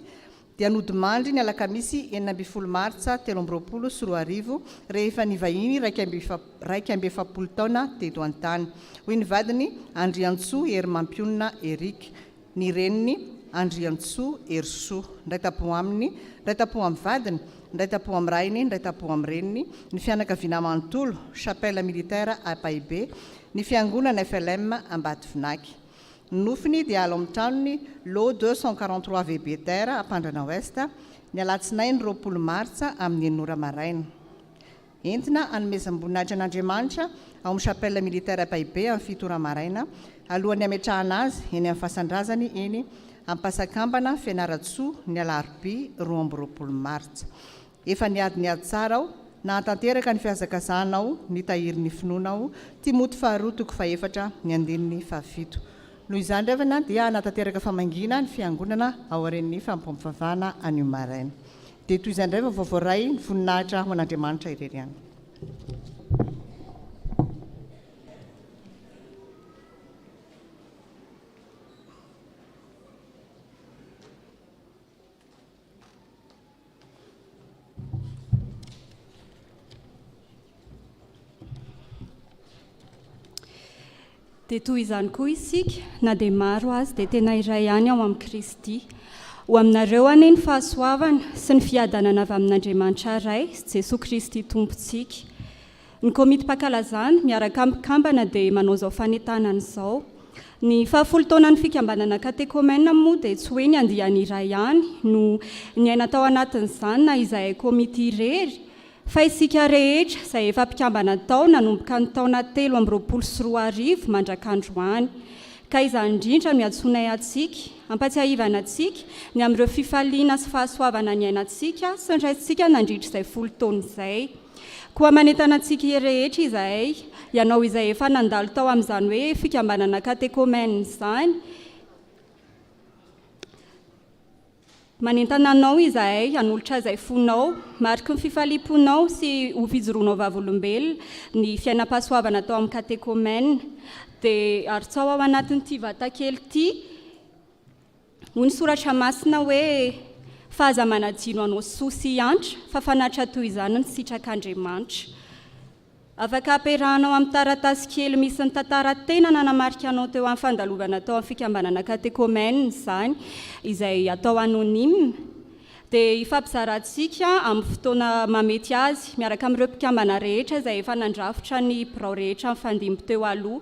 dia nodimandry ny alakamisy 9 Martsa 2024 rehefa nivahiny 170 taona teto an-tany. Hoy ny vadiny Andriantsoa Herimampiona Eric, ny reniny Andriantsoa Ersoa, ndray tapo aminy, ndray tapo amin'ny vadiny, ndray tapo amin'ny rainy, ndray tapo amin'ny reniny, ny fianakaviana manontolo, chapelle militaire à Paibe, ny fiangonana FLM Ambatovinaky. Ny nofiny dia alo amin'ny tranony lot 243 VB Terre Ampandrana Ouest, ny alatsinainy 20 Martsa amin'ny 9 maraina. Entina anomezam-boninahitra an'Andriamanitra ao amin'ny chapelle militaire à Paibe amin'ny 7 maraina, alohan'ny ametrahana azy eny amin'ny fasandrazany eny ampasakambana fianaratsoa ny alarobia 20 Martsa. Efa niady tsara aho na hatanteraka ny fihazakazanao ny tahiry ny finoanao Timoty 2:4 ny andininy 7. Noho izany revana dia natanteraka famangina ny fiangonana ao aren'ny fampompovavana anio maraina. Dia toy izany reva voavoray ny voninahitra ho an'Andriamanitra irery ihany. Dia toy izany koa isika na dia maro azy dia tena iray ihany ao amin'ny Kristy. Ho aminareo anie ny fahasoavana sy ny fiadanana avy amin'Andriamanitra iray sy Jesosy Kristy tompontsika. Ny komity mpakalazana miaraka mikambana dia manao izao fanentanana izao. Ny 10 taonan'ny fikambanana katekômena moa dia tsy hoe ny andihany iray ihany no niaina tao anatin'izany na izay komity irery, fa isika rehetra izay efa mpikambana tao nanomboka ny taona 2024 mandrak'androany. Ka izany indrindra no iantsonay antsika, ampatsiahivana antsika ny amin'ireo fifaliana sy fahasoavana ny ainatsika sy ndraitsika nandritra izay 10 taona izay. Koa manentana antsika rehetra izay ianao izay efa nandalo tao amin'izany hoe fikambanana katekômena izany. Manentana anao izay hanolotra izay fonao, mariky ny fifaliam-ponao sy ho fijoroanao vavolombelona ny fiainam-pahasoavana tao amin'ny katekômena. Dia arotsao ao anatin'ity vatakely ity ho ny soratra masina hoe fahaza manadino anao soa sy antra fa fanatra toy izany ny sitrak'Andriamanitra. Afaka ampiarahanao amin'ny taratasy kely misy ny tantara tena nanamarika anao teo amin'ny fandalovana tao amin'ny fikambanana katekômena izany izay atao anonyme. Dia ifampizarantsika amin'ny fotoana mamety azy miaraka amin'ireo mpikambana rehetra izay efa nandrafitra ny birao rehetra amin'ny fandimby teo aloha.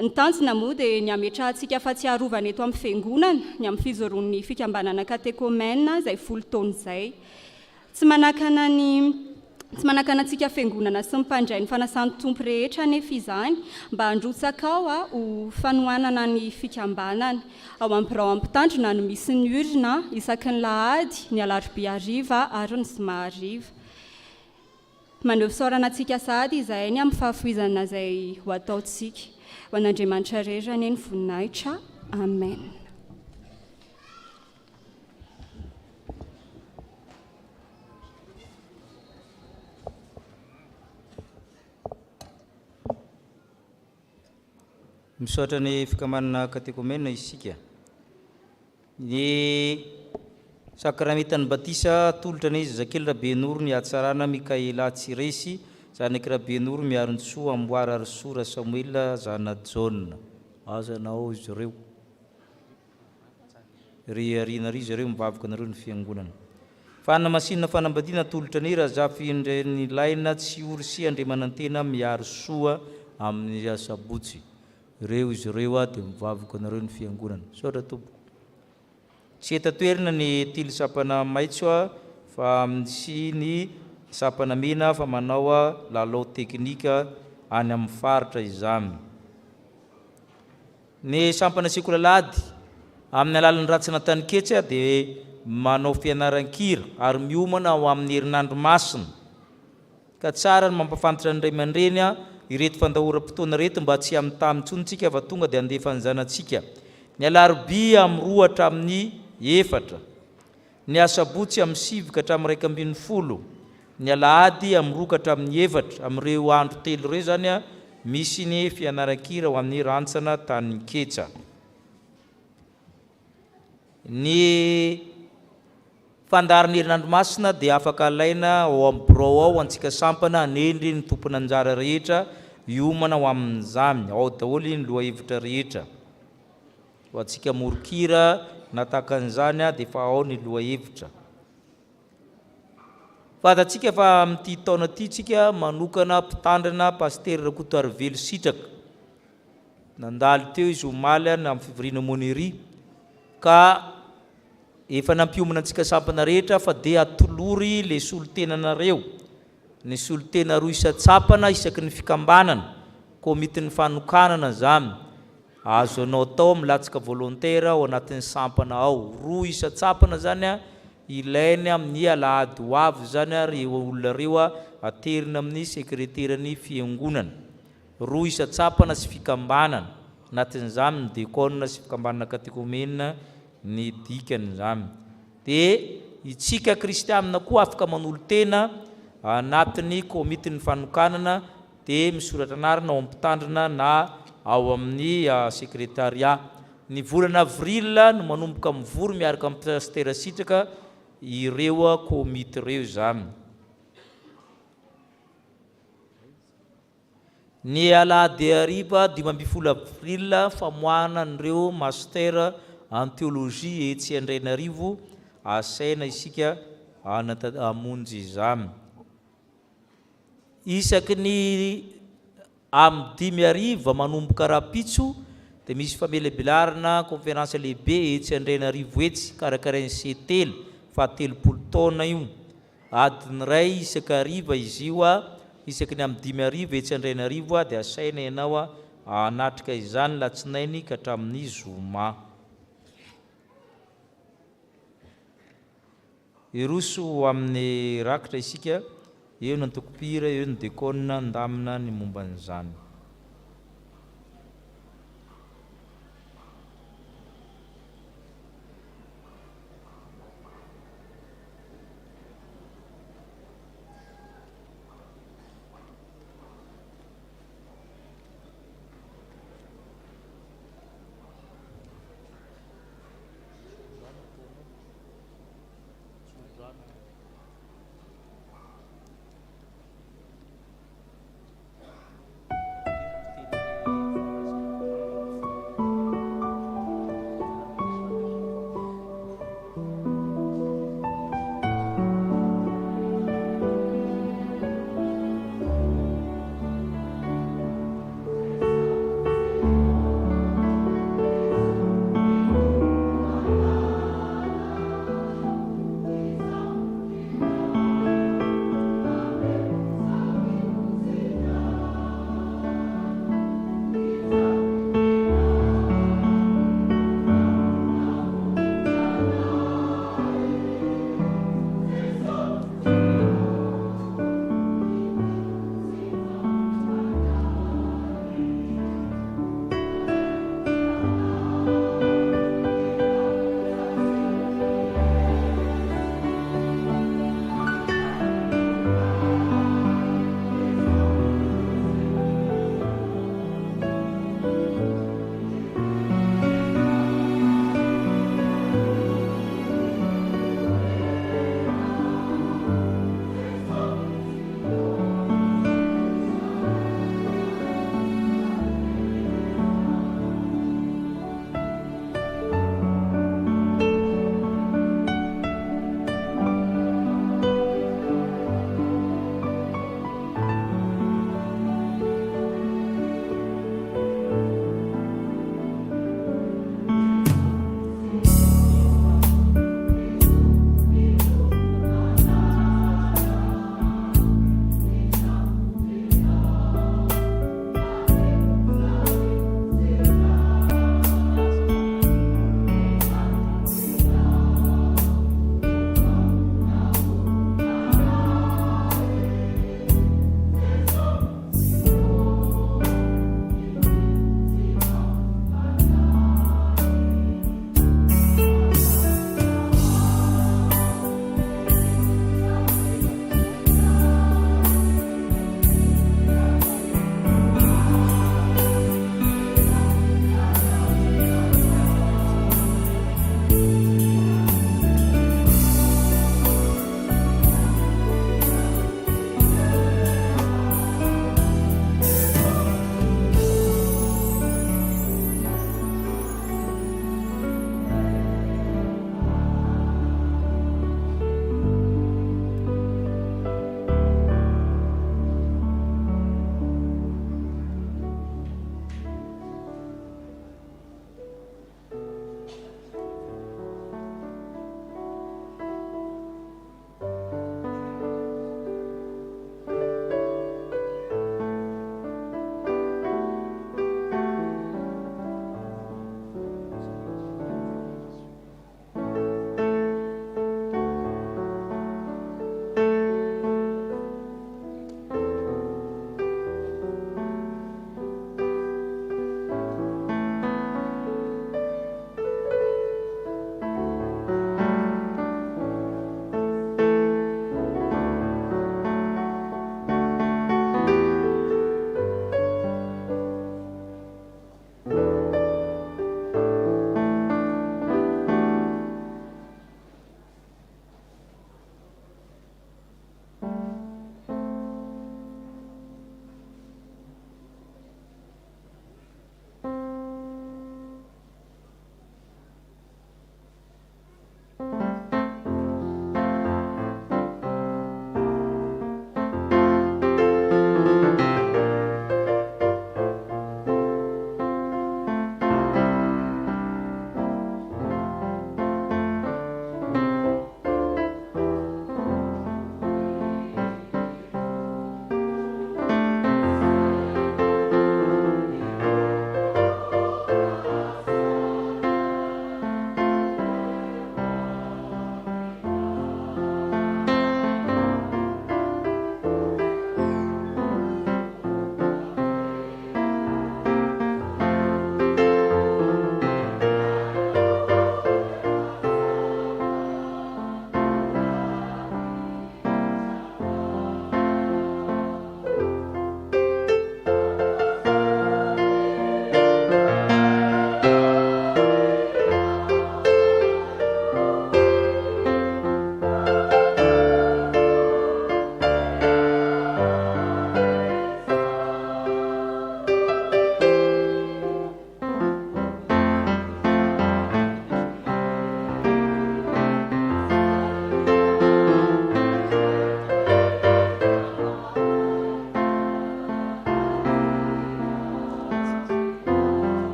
Ny tanjona moa dia ny ametrahantsika fahatsiarovana eto amin'ny fiangonana ny amin'ny fizoroan'ny fikambanana katekômena izay 10 taona izay. Tsy manakana antsika fiangonana sy mipandray ny fanasan'ny tompo rehetra nefa izany mba handrotsaka ao ho fanohanana ny fikambanana ao amin'ny birao ampitandrina no misy ny urina isaky ny lahady, ny alarobia hariva ary ny zoma hariva. Maneho fisaorana antsika sahady izay ny amin'ny fahafoizana izay ho ataontsika. ho an'Andriamanitra rerany ny voninahitra. Amen. Misaotra ny fikamanana katekomena isika. Ny sakramentan'ny batisa tolotra ny Zazakely Rabenoro ny atsarana Mikaela Tsiresy zanaka Rabenoro miaro ny soa amboara Arsora Samuela zana Jaune. Azanao izy ireo. Ry arina ry izy ireo mivavaka nareo ny fiangonana. Fanamasinina fanambadiana tolotra ny razafindre ny laina tsy orsi Andriamanantena miaro soa amin'ny asabotsy. Ireo izy ireo dia mivavaka nareo ny fiangonana. Saotra tompo. Tsy etatoerina ny tily sapana maitso fa sy ny sapana mena fa manao lalao teknika any amin'ny faritra izany. Ny sampana sikolalady amin'ny alalan'ny ratsana taniketsa dia manao fianaran-kira ary miomana ao amin'ny herinandro masina. Ka tsara ny mampafantatra ny ray aman-dreny ireto fandahoram-potoana reto mba tsy amin'ny tamintsontsika fa tonga dia andefa ny zanantsika. Ny alarobia amin'ny 2 hatramin'ny 4, ny asabotsy amin'ny 7 hatramin'ny 12, ny alahady amin'ny 2 hatramin'ny 4. Amin'ireo andro telo ireo zany misy ny fianaran-kira ho amin'ny rantsana taniketsa. Ny fandarin'ny herinandro masina dia afaka alaina ao amin'ny birao ao antsika sampana anendry ny tompona anjara rehetra iomana ho amin'izany ao daholo ny loha hevitra rehetra. Ho antsika morokira natakan'izany dia fa ao ny loha hevitra. Fantatsika fa amin'ity taona ity tsika manokana mpitandrina paster Rakotoarivelo Sitraka. Nandalo teo izy omaly amin'ny fivoriana Monery ka efa nampiomana antsika sampana rehetra fa dia atolory le solotenanareo. Ny solotena 2 isa-tsapana isaky ny fikambanana, komitin'ny fanokanana zany. Azo anao tao milatsaka volontaire ao anatin'ny sampana ao. 2 isa-tsapana zany ilainy amin'ny alahady ho avy zany ary olona reo aterina amin'ny sekreterany fiangonana. 2 isa-tsapana sy fikambanana. Anatin'izany ny dekona sy fikambanana katekomena ny dikany zany. Dia itsika kristianina koa afaka manolo-tena anatin'ny komitin'ny fanokanana dia misoratra anarana ao ampitandrina na ao amin'ny sekretaria. Ny volana avril no manomboka mivory miaraka amin'ny paster Sitraka ireo komity ireo zany. Ny alahady hariva 12 avril famoahana an'ireo master en théologie etsy Andrainarivo asaina isika hamonjy izany. Isaky ny amin'ny 5 hariva manomboka rapitso dia misy famelabelarana conférence lehibe etsy Andrainarivo etsy karakarain'ny setely fa 30 taona io. Adiny ray isaky hariva izy io isaky ny amin'ny 5 hariva etsy Andrainarivo dia asaina ianao hanatrika izany latsinainy ka hatramin'ny zoma. Iroso amin'ny rakitra isika eo ny antokopira eo ny dekona ndamina ny momban'izany.